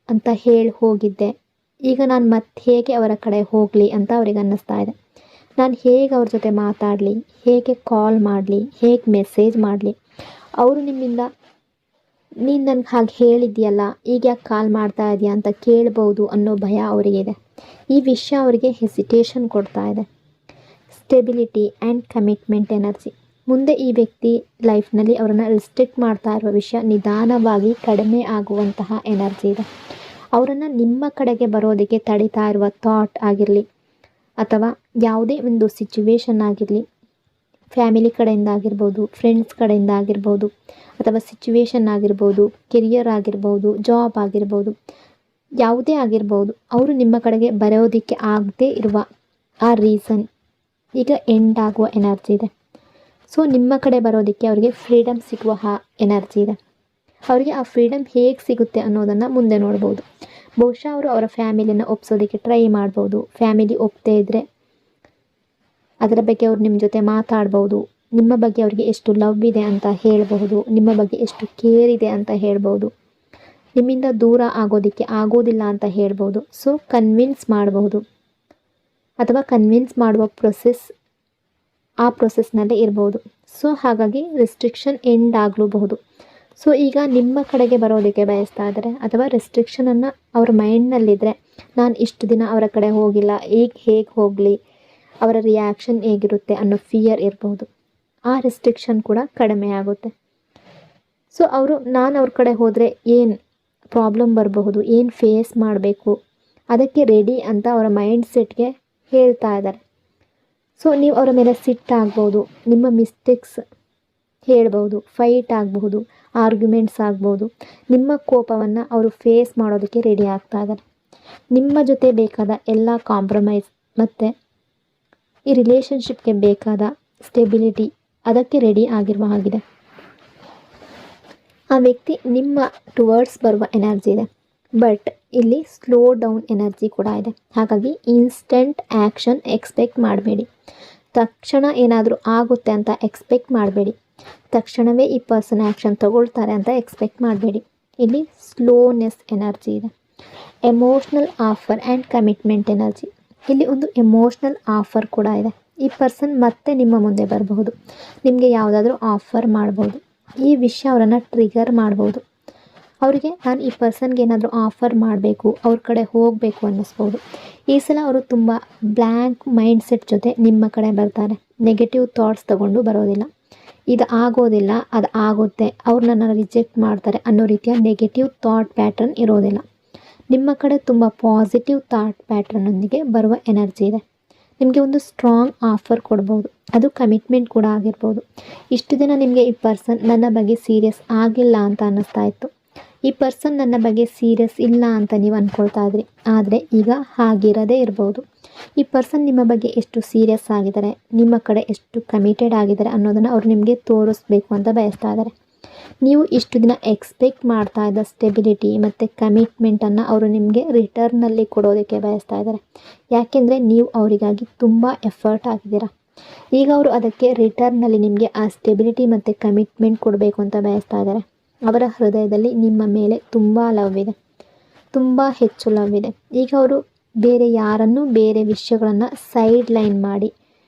ಅಂತ ಹೇಳಿ ಹೋಗಿದ್ದೆ, ಈಗ ನಾನು ಮತ್ತೆ ಹೇಗೆ ಅವರ ಕಡೆ ಹೋಗಲಿ ಅಂತ ಅವ್ರಿಗೆ ಅನ್ನಿಸ್ತಾ ಇದೆ. ನಾನು ಹೇಗೆ ಅವ್ರ ಜೊತೆ ಮಾತಾಡಲಿ, ಹೇಗೆ ಕಾಲ್ ಮಾಡಲಿ, ಹೇಗೆ ಮೆಸೇಜ್ ಮಾಡಲಿ, ಅವರು ನಿಮ್ಮಿಂದ ನೀನು ನನಗೆ ಹಾಗೆ ಹೇಳಿದ್ಯಲ್ಲ, ಈಗ ಯಾಕೆ ಕಾಲ್ ಮಾಡ್ತಾ ಇದೆಯಾ ಅಂತ ಕೇಳ್ಬೋದು ಅನ್ನೋ ಭಯ ಅವರಿಗಿದೆ. ಈ ವಿಷಯ ಅವರಿಗೆ ಹೆಸಿಟೇಷನ್ ಕೊಡ್ತಾ ಇದೆ. Stability and commitment energy. ಮುಂದೆ ಈ ವ್ಯಕ್ತಿ ಲೈಫ್ನಲ್ಲಿ ಅವರನ್ನು ರಿಸ್ಟ್ರಿಕ್ಟ್ ಮಾಡ್ತಾ ಇರುವ ವಿಷಯ ನಿಧಾನವಾಗಿ ಕಡಿಮೆ ಆಗುವಂತಹ ಎನರ್ಜಿ ಇದೆ. ಅವರನ್ನು ನಿಮ್ಮ ಕಡೆಗೆ ಬರೋದಕ್ಕೆ ತಡೀತಾ ಇರುವ ಥಾಟ್ ಆಗಿರಲಿ, ಅಥವಾ ಯಾವುದೇ ಒಂದು ಸಿಚುವೇಶನ್ ಆಗಿರಲಿ, ಫ್ಯಾಮಿಲಿ ಕಡೆಯಿಂದ ಆಗಿರ್ಬೋದು, ಫ್ರೆಂಡ್ಸ್ ಕಡೆಯಿಂದ ಆಗಿರ್ಬೋದು, ಅಥವಾ ಸಿಚುವೇಶನ್ ಆಗಿರ್ಬೋದು, ಕೆರಿಯರ್ ಆಗಿರ್ಬೋದು, ಜಾಬ್ ಆಗಿರ್ಬೋದು, ಯಾವುದೇ ಆಗಿರ್ಬೋದು, ಅವರು ನಿಮ್ಮ ಕಡೆಗೆ ಬರೋದಕ್ಕೆ ಆಗದೇ ಇರುವ ಆ ರೀಸನ್ ಈಗ ಎಂಡ್ ಆಗುವ ಎನರ್ಜಿ ಇದೆ. ಸೊ ನಿಮ್ಮ ಕಡೆ ಬರೋದಕ್ಕೆ ಅವರಿಗೆ ಫ್ರೀಡಮ್ ಸಿಗುವ ಎನರ್ಜಿ ಇದೆ. ಅವರಿಗೆ ಆ ಫ್ರೀಡಮ್ ಹೇಗೆ ಸಿಗುತ್ತೆ ಅನ್ನೋದನ್ನು ಮುಂದೆ ನೋಡ್ಬೋದು. ಬಹುಶಃ ಅವರು ಅವರ ಫ್ಯಾಮಿಲಿಯನ್ನು ಒಪ್ಸೋದಕ್ಕೆ ಟ್ರೈ ಮಾಡ್ಬೋದು. ಫ್ಯಾಮಿಲಿ ಒಪ್ಪದೇ ಇದ್ದರೆ ಅದರ ಬಗ್ಗೆ ಅವ್ರು ನಿಮ್ಮ ಜೊತೆ ಮಾತಾಡ್ಬೋದು. ನಿಮ್ಮ ಬಗ್ಗೆ ಅವರಿಗೆ ಎಷ್ಟು ಲವ್ ಇದೆ ಅಂತ ಹೇಳಬಹುದು, ನಿಮ್ಮ ಬಗ್ಗೆ ಎಷ್ಟು ಕೇರ್ ಇದೆ ಅಂತ ಹೇಳ್ಬೋದು, ನಿಮ್ಮಿಂದ ದೂರ ಆಗೋದಕ್ಕೆ ಆಗೋದಿಲ್ಲ ಅಂತ ಹೇಳ್ಬೋದು. ಸೊ ಕನ್ವಿನ್ಸ್ ಮಾಡಬಹುದು. ಅಥವಾ ಕನ್ವಿನ್ಸ್ ಮಾಡುವ ಆ ಪ್ರೊಸೆಸ್ನಲ್ಲೇ ಇರ್ಬೋದು. ಸೊ ಹಾಗಾಗಿ ರೆಸ್ಟ್ರಿಕ್ಷನ್ ಎಂಡ್ ಆಗಲೂಬಹುದು. ಸೊ ಈಗ ನಿಮ್ಮ ಕಡೆಗೆ ಬರೋದಕ್ಕೆ ಬಯಸ್ತಾ ಇದ್ದಾರೆ ಅಥವಾ ರೆಸ್ಟ್ರಿಕ್ಷನನ್ನು ಅವ್ರ ಮೈಂಡ್ನಲ್ಲಿದ್ದರೆ, ನಾನು ಇಷ್ಟು ದಿನ ಅವರ ಕಡೆ ಹೋಗಿಲ್ಲ, ಈಗ ಹೇಗೆ ಹೋಗಲಿ, ಅವರ ರಿಯಾಕ್ಷನ್ ಹೇಗಿರುತ್ತೆ ಅನ್ನೋ ಫಿಯರ್ ಇರ್ಬೋದು. ಆ ರೆಸ್ಟ್ರಿಕ್ಷನ್ ಕೂಡ ಕಡಿಮೆ ಆಗುತ್ತೆ. ಸೊ ನಾನು ಅವ್ರ ಕಡೆ ಹೋದರೆ ಏನು ಪ್ರಾಬ್ಲಮ್ ಬರಬಹುದು, ಏನು ಫೇಸ್ ಮಾಡಬೇಕು, ಅದಕ್ಕೆ ರೆಡಿ ಅಂತ ಅವರ ಮೈಂಡ್ ಸೆಟ್ಗೆ ಹೇಳ್ತಾ ಇದ್ದಾರೆ. ಸೊ ನೀವು ಅವರ ಮೇಲೆ ಸಿಟ್ಟಾಗ್ಬೋದು, ನಿಮ್ಮ ಮಿಸ್ಟೇಕ್ಸ್ ಹೇಳ್ಬೋದು, ಫೈಟ್ ಆಗಬಹುದು, ಆರ್ಗ್ಯುಮೆಂಟ್ಸ್ ಆಗ್ಬೋದು. ನಿಮ್ಮ ಕೋಪವನ್ನು ಅವರು ಫೇಸ್ ಮಾಡೋದಕ್ಕೆ ರೆಡಿ ಆಗ್ತಾ ಇದ್ದಾರೆ. ನಿಮ್ಮ ಜೊತೆ ಬೇಕಾದ ಎಲ್ಲ ಕಾಂಪ್ರಮೈಸ್ ಮತ್ತು ಈ ರಿಲೇಷನ್ಶಿಪ್ಗೆ ಬೇಕಾದ ಸ್ಟೆಬಿಲಿಟಿ ಅದಕ್ಕೆ ರೆಡಿ ಆಗಿರುವ ಹಾಗಿದೆ. ಆ ವ್ಯಕ್ತಿ ನಿಮ್ಮ ಟುವರ್ಡ್ಸ್ ಬರುವ ಎನರ್ಜಿ ಇದೆ, ಬಟ್ ಇಲ್ಲಿ ಸ್ಲೋ ಡೌನ್ ಎನರ್ಜಿ ಕೂಡ ಇದೆ. ಹಾಗಾಗಿ ಇನ್ಸ್ಟೆಂಟ್ ಆ್ಯಕ್ಷನ್ ಎಕ್ಸ್ಪೆಕ್ಟ್ ಮಾಡಬೇಡಿ. ತಕ್ಷಣ ಏನಾದರೂ ಆಗುತ್ತೆ ಅಂತ ಎಕ್ಸ್ಪೆಕ್ಟ್ ಮಾಡಬೇಡಿ. ತಕ್ಷಣವೇ ಈ ಪರ್ಸನ್ ಆ್ಯಕ್ಷನ್ ತಗೊಳ್ತಾರೆ ಅಂತ ಎಕ್ಸ್ಪೆಕ್ಟ್ ಮಾಡಬೇಡಿ. ಇಲ್ಲಿ ಸ್ಲೋನೆಸ್ ಎನರ್ಜಿ ಇದೆ. Emotional offer and commitment energy. ಇಲ್ಲಿ ಒಂದು ಎಮೋಷ್ನಲ್ ಆಫರ್ ಕೂಡ ಇದೆ. ಈ ಪರ್ಸನ್ ಮತ್ತೆ ನಿಮ್ಮ ಮುಂದೆ ಬರಬಹುದು, ನಿಮಗೆ ಯಾವುದಾದ್ರೂ ಆಫರ್ ಮಾಡ್ಬೋದು. ಈ ವಿಷಯ ಅವರನ್ನು ಟ್ರಿಗರ್ ಮಾಡ್ಬೋದು. ಅವರಿಗೆ ನಾನು ಈ ಪರ್ಸನ್ಗೆ ಏನಾದರೂ ಆಫರ್ ಮಾಡಬೇಕು, ಅವ್ರ ಕಡೆ ಹೋಗಬೇಕು ಅನ್ನಿಸ್ಬೋದು. ಈ ಸಲ ಅವರು ತುಂಬ ಬ್ಲ್ಯಾಂಕ್ ಮೈಂಡ್ಸೆಟ್ ಜೊತೆ ನಿಮ್ಮ ಕಡೆ ಬರ್ತಾರೆ. ನೆಗೆಟಿವ್ ಥಾಟ್ಸ್ ತಗೊಂಡು ಬರೋದಿಲ್ಲ. ಇದು ಆಗೋದಿಲ್ಲ, ಅದು ಆಗುತ್ತೆ, ಅವ್ರು ನನ್ನನ್ನು ರಿಜೆಕ್ಟ್ ಮಾಡ್ತಾರೆ ಅನ್ನೋ ರೀತಿಯ ನೆಗೆಟಿವ್ ಥಾಟ್ ಪ್ಯಾಟ್ರನ್ ಇರೋದಿಲ್ಲ. ನಿಮ್ಮ ಕಡೆ ತುಂಬ ಪಾಸಿಟಿವ್ ಥಾಟ್ ಪ್ಯಾಟ್ರನ್ನೊಂದಿಗೆ ಬರುವ ಎನರ್ಜಿ ಇದೆ. ನಿಮಗೆ ಒಂದು ಸ್ಟ್ರಾಂಗ್ ಆಫರ್ ಕೊಡ್ಬೋದು, ಅದು ಕಮಿಟ್ಮೆಂಟ್ ಕೂಡ ಆಗಿರ್ಬೋದು. ಇಷ್ಟು ದಿನ ನಿಮಗೆ ಈ ಪರ್ಸನ್ ನನ್ನ ಬಗ್ಗೆ ಸೀರಿಯಸ್ ಆಗಿಲ್ಲ ಅಂತ ಅನ್ನಿಸ್ತಾ ಇತ್ತು. ಈ ಪರ್ಸನ್ ನನ್ನ ಬಗ್ಗೆ ಸೀರಿಯಸ್ ಇಲ್ಲ ಅಂತ ನೀವು ಅಂದ್ಕೊಳ್ತಾ ಇದ್ರಿ, ಆದರೆ ಈಗ ಹಾಗಿರದೇ ಇರ್ಬೋದು. ಈ ಪರ್ಸನ್ ನಿಮ್ಮ ಬಗ್ಗೆ ಎಷ್ಟು ಸೀರಿಯಸ್ ಆಗಿದ್ದಾರೆ, ನಿಮ್ಮ ಕಡೆ ಎಷ್ಟು ಕಮಿಟೆಡ್ ಆಗಿದ್ದಾರೆ ಅನ್ನೋದನ್ನು ಅವರು ನಿಮಗೆ ತೋರಿಸ್ಬೇಕು ಅಂತ ಬಯಸ್ತಾ ಇದ್ದಾರೆ. ನೀವು ಇಷ್ಟು ದಿನ ಎಕ್ಸ್ಪೆಕ್ಟ್ ಮಾಡ್ತಾ ಇದ್ದ ಸ್ಟೆಬಿಲಿಟಿ ಮತ್ತು ಕಮಿಟ್ಮೆಂಟನ್ನು ಅವರು ನಿಮಗೆ ರಿಟರ್ನಲ್ಲಿ ಕೊಡೋದಕ್ಕೆ ಬಯಸ್ತಾ ಇದ್ದಾರೆ. ಯಾಕೆಂದರೆ ನೀವು ಅವರಿಗಾಗಿ ತುಂಬ ಎಫರ್ಟ್ ಆಗಿದ್ದೀರಾ. ಈಗ ಅವರು ಅದಕ್ಕೆ ರಿಟರ್ನಲ್ಲಿ ನಿಮಗೆ ಆ ಸ್ಟೆಬಿಲಿಟಿ ಮತ್ತು ಕಮಿಟ್ಮೆಂಟ್ ಕೊಡಬೇಕು ಅಂತ ಬಯಸ್ತಾ ಇದ್ದಾರೆ. ಅವರ ಹೃದಯದಲ್ಲಿ ನಿಮ್ಮ ಮೇಲೆ ತುಂಬ ಲವ್ ಇದೆ, ತುಂಬ ಹೆಚ್ಚು ಲವ್ ಇದೆ. ಈಗ ಅವರು ಬೇರೆ ಯಾರನ್ನೂ ಬೇರೆ ವಿಷಯಗಳನ್ನು ಸೈಡ್ ಲೈನ್ ಮಾಡಿ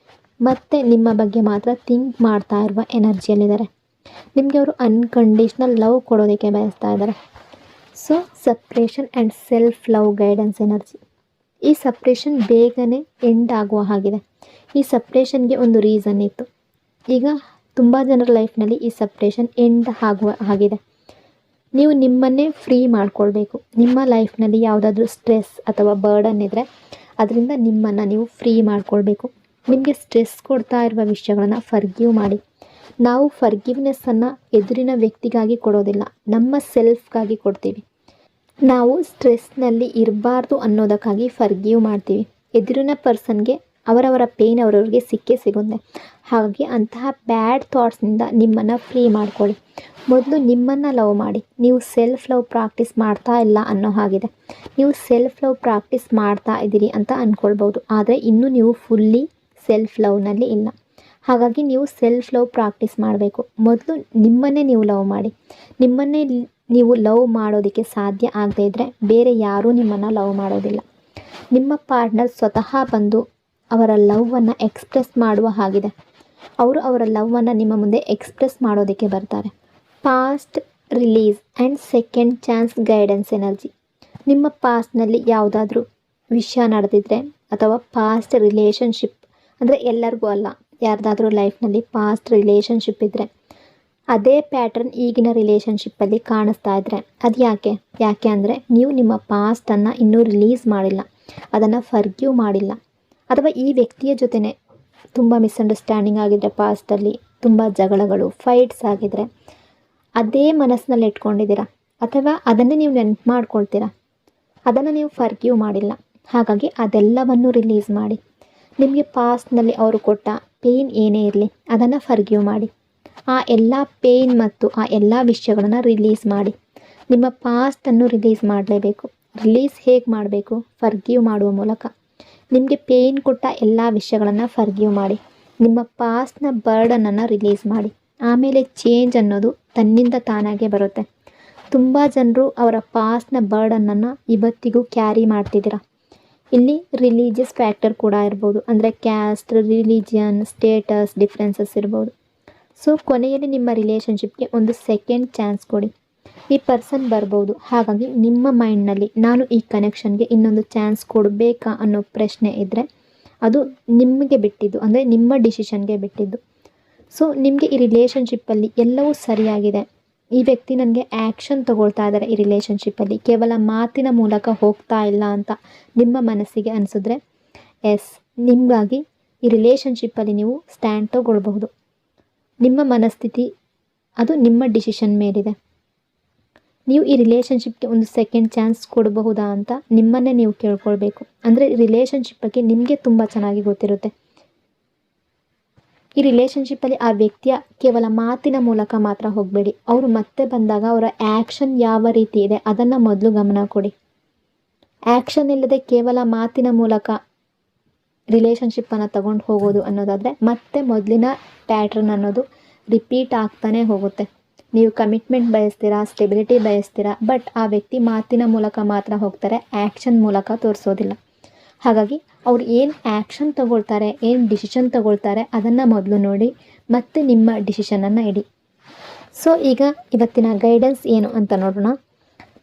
ಮತ್ತೆ ನಿಮ್ಮ ಬಗ್ಗೆ ಮಾತ್ರ ಥಿಂಕ್ ಮಾಡ್ತಾ ಇರುವ ಎನರ್ಜಿಯಲ್ಲಿದ್ದಾರೆ. ನಿಮಗೆ ಅವರು ಅನ್ಕಂಡೀಷ್ನಲ್ ಲವ್ ಕೊಡೋದಕ್ಕೆ ಬಯಸ್ತಾ ಇದ್ದಾರೆ. So separation and self love guidance energy. ಈ ಸಪ್ರೇಷನ್ ಬೇಗನೆ ಎಂಡ್ ಆಗುವ ಹಾಗಿದೆ. ಈ ಸಪ್ರೇಷನ್ಗೆ ಒಂದು ರೀಸನ್ ಇತ್ತು. ಈಗ ತುಂಬ ಜನರ ಲೈಫ್ನಲ್ಲಿ ಈ ಸಪ್ರೇಷನ್ ಎಂಡ್ ಆಗುವ ಹಾಗಿದೆ. ನೀವು ನಿಮ್ಮನ್ನೇ ಫ್ರೀ ಮಾಡ್ಕೊಳ್ಬೇಕು. ನಿಮ್ಮ ಲೈಫ್ನಲ್ಲಿ ಯಾವುದಾದ್ರೂ ಸ್ಟ್ರೆಸ್ ಅಥವಾ ಬರ್ಡನ್ ಇದ್ದರೆ ಅದರಿಂದ ನಿಮ್ಮನ್ನು ನೀವು ಫ್ರೀ ಮಾಡ್ಕೊಳ್ಬೇಕು. ನಿಮಗೆ ಸ್ಟ್ರೆಸ್ ಕೊಡ್ತಾ ಇರುವ ವಿಷಯಗಳನ್ನು ಫರ್ಗಿವ್ ಮಾಡಿ. ನಾವು ಫರ್ಗಿವ್ನೆಸ್ಸನ್ನು ಎದುರಿನ ವ್ಯಕ್ತಿಗಾಗಿ ಕೊಡೋದಿಲ್ಲ, ನಮ್ಮ ಸೆಲ್ಫ್ಗಾಗಿ ಕೊಡ್ತೀವಿ. ನಾವು ಸ್ಟ್ರೆಸ್ನಲ್ಲಿ ಇರಬಾರ್ದು ಅನ್ನೋದಕ್ಕಾಗಿ ಫರ್ಗಿವ್ ಮಾಡ್ತೀವಿ. ಎದುರಿನ ಪರ್ಸನ್ಗೆ ಅವರವರ ಪೇಯ್ನ್ ಅವರವ್ರಿಗೆ ಸಿಕ್ಕೇ ಸಿಗುತ್ತೆ. ಹಾಗಾಗಿ ಅಂತಹ ಬ್ಯಾಡ್ ಥಾಟ್ಸ್ನಿಂದ ನಿಮ್ಮನ್ನು ಫ್ರೀ ಮಾಡ್ಕೊಳ್ಳಿ. ಮೊದಲು ನಿಮ್ಮನ್ನು ಲವ್ ಮಾಡಿ. ನೀವು ಸೆಲ್ಫ್ ಲವ್ ಪ್ರಾಕ್ಟೀಸ್ ಮಾಡ್ತಾ ಇಲ್ಲ ಅನ್ನೋ ಹಾಗಿದೆ. ನೀವು ಸೆಲ್ಫ್ ಲವ್ ಪ್ರಾಕ್ಟೀಸ್ ಮಾಡ್ತಾ ಇದ್ದೀರಿ ಅಂತ ಅಂದ್ಕೊಳ್ಬೋದು, ಆದರೆ ಇನ್ನೂ ನೀವು ಫುಲ್ಲಿ ಸೆಲ್ಫ್ ಲವ್ನಲ್ಲಿ ಇಲ್ಲ. ಹಾಗಾಗಿ ನೀವು ಸೆಲ್ಫ್ ಲವ್ ಪ್ರಾಕ್ಟೀಸ್ ಮಾಡಬೇಕು. ಮೊದಲು ನಿಮ್ಮನ್ನೇ ನೀವು ಲವ್ ಮಾಡಿ. ನಿಮ್ಮನ್ನೇ ನೀವು ಲವ್ ಮಾಡೋದಕ್ಕೆ ಸಾಧ್ಯ ಆಗದೇ ಇದ್ದರೆ ಬೇರೆ ಯಾರೂ ನಿಮ್ಮನ್ನು ಲವ್ ಮಾಡೋದಿಲ್ಲ. ನಿಮ್ಮ ಪಾರ್ಟ್ನರ್ ಸ್ವತಃ ಬಂದು ಅವರ ಲವ್ವನ್ನು ಎಕ್ಸ್ಪ್ರೆಸ್ ಮಾಡುವ ಹಾಗಿದೆ. ಅವರು ಅವರ ಲವ್ವನ್ನು ನಿಮ್ಮ ಮುಂದೆ ಎಕ್ಸ್ಪ್ರೆಸ್ ಮಾಡೋದಕ್ಕೆ ಬರ್ತಾರೆ. Past release and second chance guidance energy. ನಿಮ್ಮ ಪಾಸ್ಟ್ನಲ್ಲಿ ಯಾವುದಾದ್ರೂ ವಿಷಯ ನಡೆದಿದ್ರೆ ಅಥವಾ ಪಾಸ್ಟ್ ರಿಲೇಷನ್ಶಿಪ್, ಅಂದರೆ ಎಲ್ಲರಿಗೂ ಅಲ್ಲ, ಯಾರ್ದಾದ್ರೂ ಲೈಫ್ನಲ್ಲಿ ಪಾಸ್ಟ್ ರಿಲೇಷನ್ಶಿಪ್ ಇದ್ದರೆ ಅದೇ ಪ್ಯಾಟ್ರನ್ ಈಗಿನ ರಿಲೇಷನ್ಶಿಪ್ಪಲ್ಲಿ ಕಾಣಿಸ್ತಾ ಇದ್ದರೆ ಅದು ಯಾಕೆ ಅಂದರೆ ನೀವು ನಿಮ್ಮ ಪಾಸ್ಟನ್ನು ಇನ್ನೂ ರಿಲೀಸ್ ಮಾಡಿಲ್ಲ, ಅದನ್ನು ಫರ್ಗಿವ್ ಮಾಡಿಲ್ಲ. ಅಥವಾ ಈ ವ್ಯಕ್ತಿಯ ಜೊತೆನೇ ತುಂಬ ಮಿಸ್ಅಂಡರ್ಸ್ಟ್ಯಾಂಡಿಂಗ್ ಆಗಿದ್ದರೆ, ಪಾಸ್ಟಲ್ಲಿ ತುಂಬ ಜಗಳಗಳು, ಫೈಟ್ಸ್ ಆಗಿದ್ದರೆ ಅದೇ ಮನಸ್ಸಿನಲ್ಲಿ ಇಟ್ಕೊಂಡಿದ್ದೀರಾ ಅಥವಾ ಅದನ್ನೇ ನೀವು ನೆನಪು ಮಾಡ್ಕೊಳ್ತೀರಾ, ಅದನ್ನು ನೀವು ಫರ್ಗಿವ್ ಮಾಡಿಲ್ಲ. ಹಾಗಾಗಿ ಅದೆಲ್ಲವನ್ನು ರಿಲೀಸ್ ಮಾಡಿ. ನಿಮಗೆ ಪಾಸ್ಟ್ನಲ್ಲಿ ಅವರು ಕೊಟ್ಟ ಪೇಯ್ನ್ ಏನೇ ಇರಲಿ ಅದನ್ನು ಫರ್ಗಿವ್ ಮಾಡಿ. ಆ ಎಲ್ಲ ಪೇಯ್ನ್ ಮತ್ತು ಆ ಎಲ್ಲ ವಿಷಯಗಳನ್ನು ರಿಲೀಸ್ ಮಾಡಿ. ನಿಮ್ಮ ಪಾಸ್ಟನ್ನು ರಿಲೀಸ್ ಮಾಡಲೇಬೇಕು. ರಿಲೀಸ್ ಹೇಗೆ ಮಾಡಬೇಕು? ಫರ್ಗಿವ್ ಮಾಡುವ ಮೂಲಕ. ನಿಮಗೆ ಪೇಯ್ನ್ ಕೊಟ್ಟ ಎಲ್ಲ ವಿಷಯಗಳನ್ನು ಫರ್ಗಿವ್ ಮಾಡಿ. ನಿಮ್ಮ ಪಾಸ್ಟ್ನ ಬರ್ಡನನ್ನು ರಿಲೀಸ್ ಮಾಡಿ. ಆಮೇಲೆ ಚೇಂಜ್ ಅನ್ನೋದು ತನ್ನಿಂದ ತಾನಾಗೆ ಬರುತ್ತೆ. ತುಂಬ ಜನರು ಅವರ ಪಾಸ್ಟ್ನ ಬರ್ಡನನ್ನು ಇವತ್ತಿಗೂ ಕ್ಯಾರಿ ಮಾಡ್ತಿದ್ದೀರಾ. ಇಲ್ಲಿ ರಿಲೀಜಿಯಸ್ ಫ್ಯಾಕ್ಟರ್ ಕೂಡ ಇರ್ಬೋದು, ಅಂದರೆ ಕ್ಯಾಸ್ಟ್, ರಿಲಿಜಿಯನ್, ಸ್ಟೇಟಸ್ ಡಿಫ್ರೆನ್ಸಸ್ ಇರ್ಬೋದು. ಸೊ ಕೊನೆಯಲ್ಲಿ ನಿಮ್ಮ ರಿಲೇಷನ್ಶಿಪ್ಗೆ ಒಂದು ಸೆಕೆಂಡ್ ಚಾನ್ಸ್ ಕೊಡಿ. ಈ ಪರ್ಸನ್ ಬರ್ಬೋದು. ಹಾಗಾಗಿ ನಿಮ್ಮ ಮೈಂಡ್ನಲ್ಲಿ ನಾನು ಈ ಕನೆಕ್ಷನ್ಗೆ ಇನ್ನೊಂದು ಚಾನ್ಸ್ ಕೊಡಬೇಕಾ ಅನ್ನೋ ಪ್ರಶ್ನೆ ಇದ್ದರೆ ಅದು ನಿಮಗೆ ಬಿಟ್ಟಿದ್ದು, ಅಂದರೆ ನಿಮ್ಮ ಡಿಸಿಷನ್ಗೆ ಬಿಟ್ಟಿದ್ದು. ಸೊ ನಿಮಗೆ ಈ ರಿಲೇಷನ್ಶಿಪ್ಪಲ್ಲಿ ಎಲ್ಲವೂ ಸರಿಯಾಗಿದೆ, ಈ ವ್ಯಕ್ತಿ ನನಗೆ ಆ್ಯಕ್ಷನ್ ತಗೊಳ್ತಾ ಇದ್ದಾರೆ, ಈ ರಿಲೇಷನ್ಶಿಪ್ಪಲ್ಲಿ ಕೇವಲ ಮಾತಿನ ಮೂಲಕ ಹೋಗ್ತಾ ಇಲ್ಲ ಅಂತ ನಿಮ್ಮ ಮನಸ್ಸಿಗೆ ಅನಿಸಿದ್ರೆ ಎಸ್, ನಿಮಗಾಗಿ ಈ ರಿಲೇಷನ್ಶಿಪ್ಪಲ್ಲಿ ನೀವು ಸ್ಟ್ಯಾಂಡ್ ತಗೊಳ್ಬಹುದು. ನಿಮ್ಮ ಮನಸ್ಥಿತಿ ಅದು ನಿಮ್ಮ ಡಿಸಿಷನ್ ಮೇಲಿದೆ. ನೀವು ಈ ರಿಲೇಷನ್ಶಿಪ್ಗೆ ಒಂದು ಸೆಕೆಂಡ್ ಚಾನ್ಸ್ ಕೊಡಬಹುದಾ ಅಂತ ನಿಮ್ಮನ್ನೇ ನೀವು ಕೇಳ್ಕೊಳ್ಬೇಕು. ಅಂದರೆ ರಿಲೇಷನ್ಶಿಪ್ ಬಗ್ಗೆ ನಿಮಗೆ ತುಂಬ ಚೆನ್ನಾಗಿ ಗೊತ್ತಿರುತ್ತೆ. ಈ ರಿಲೇಷನ್ಶಿಪ್ಪಲ್ಲಿ ಆ ವ್ಯಕ್ತಿಯ ಕೇವಲ ಮಾತಿನ ಮೂಲಕ ಮಾತ್ರ ಹೋಗಬೇಡಿ. ಅವರು ಮತ್ತೆ ಬಂದಾಗ ಅವರ ಆ್ಯಕ್ಷನ್ ಯಾವ ರೀತಿ ಇದೆ ಅದನ್ನು ಮೊದಲು ಗಮನ ಕೊಡಿ. ಆ್ಯಕ್ಷನ್ ಇಲ್ಲದೆ ಕೇವಲ ಮಾತಿನ ಮೂಲಕ ರಿಲೇಷನ್ಶಿಪ್ಪನ್ನು ತಗೊಂಡು ಹೋಗೋದು ಅನ್ನೋದಾದರೆ ಮತ್ತೆ ಮೊದಲಿನ ಪ್ಯಾಟ್ರನ್ ಅನ್ನೋದು ರಿಪೀಟ್ ಆಗ್ತಾನೆ ಹೋಗುತ್ತೆ. ನೀವು ಕಮಿಟ್ಮೆಂಟ್ ಬಯಸ್ತೀರಾ, ಸ್ಟೆಬಿಲಿಟಿ ಬಯಸ್ತೀರಾ, ಬಟ್ ಆ ವ್ಯಕ್ತಿ ಮಾತಿನ ಮೂಲಕ ಮಾತ್ರ ಹೋಗ್ತಾರೆ, ಆ್ಯಕ್ಷನ್ ಮೂಲಕ ತೋರಿಸೋದಿಲ್ಲ. ಹಾಗಾಗಿ ಅವ್ರು ಏನು ಆ್ಯಕ್ಷನ್ ತಗೊಳ್ತಾರೆ, ಏನು ಡಿಸಿಷನ್ ತಗೊಳ್ತಾರೆ ಅದನ್ನು ಮೊದಲು ನೋಡಿ, ಮತ್ತೆ ನಿಮ್ಮ ಡಿಸಿಷನನ್ನು ಇಡಿ. ಸೊ ಈಗ ಇವತ್ತಿನ ಗೈಡೆನ್ಸ್ ಏನು ಅಂತ ನೋಡೋಣ.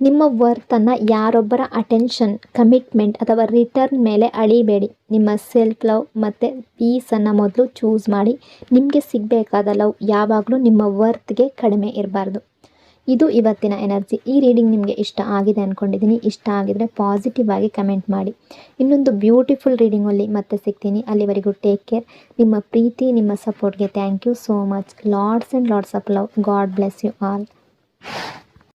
ನಿಮ್ಮ ವರ್ತನ್ನು ಯಾರೊಬ್ಬರ ಅಟೆನ್ಷನ್, ಕಮಿಟ್ಮೆಂಟ್ ಅಥವಾ ರಿಟರ್ನ್ ಮೇಲೆ ಅಳಿಬೇಡಿ. ನಿಮ್ಮ ಸೆಲ್ಫ್ ಲವ್ ಮತ್ತು ಪೀಸನ್ನು ಮೊದಲು ಚೂಸ್ ಮಾಡಿ. ನಿಮಗೆ ಸಿಗಬೇಕಾದ ಲವ್ ಯಾವಾಗಲೂ ನಿಮ್ಮ ವರ್ತ್ಗೆ ಕಡಿಮೆ ಇರಬಾರ್ದು. ಇದು ಇವತ್ತಿನ ಎನರ್ಜಿ. ಈ ರೀಡಿಂಗ್ ನಿಮಗೆ ಇಷ್ಟ ಆಗಿದೆ ಅಂದ್ಕೊಂಡಿದ್ದೀನಿ. ಇಷ್ಟ ಆಗಿದರೆ ಪಾಸಿಟಿವ್ ಆಗಿ ಕಮೆಂಟ್ ಮಾಡಿ. ಇನ್ನೊಂದು ಬ್ಯೂಟಿಫುಲ್ ರೀಡಿಂಗಲ್ಲಿ ಮತ್ತೆ ಸಿಗ್ತೀನಿ. ಅಲ್ಲಿವರೆಗೂ ಟೇಕ್ ಕೇರ್. ನಿಮ್ಮ ಪ್ರೀತಿ, ನಿಮ್ಮ ಸಪೋರ್ಟ್ಗೆ thank you so much. Lots and lots of love. God bless you all.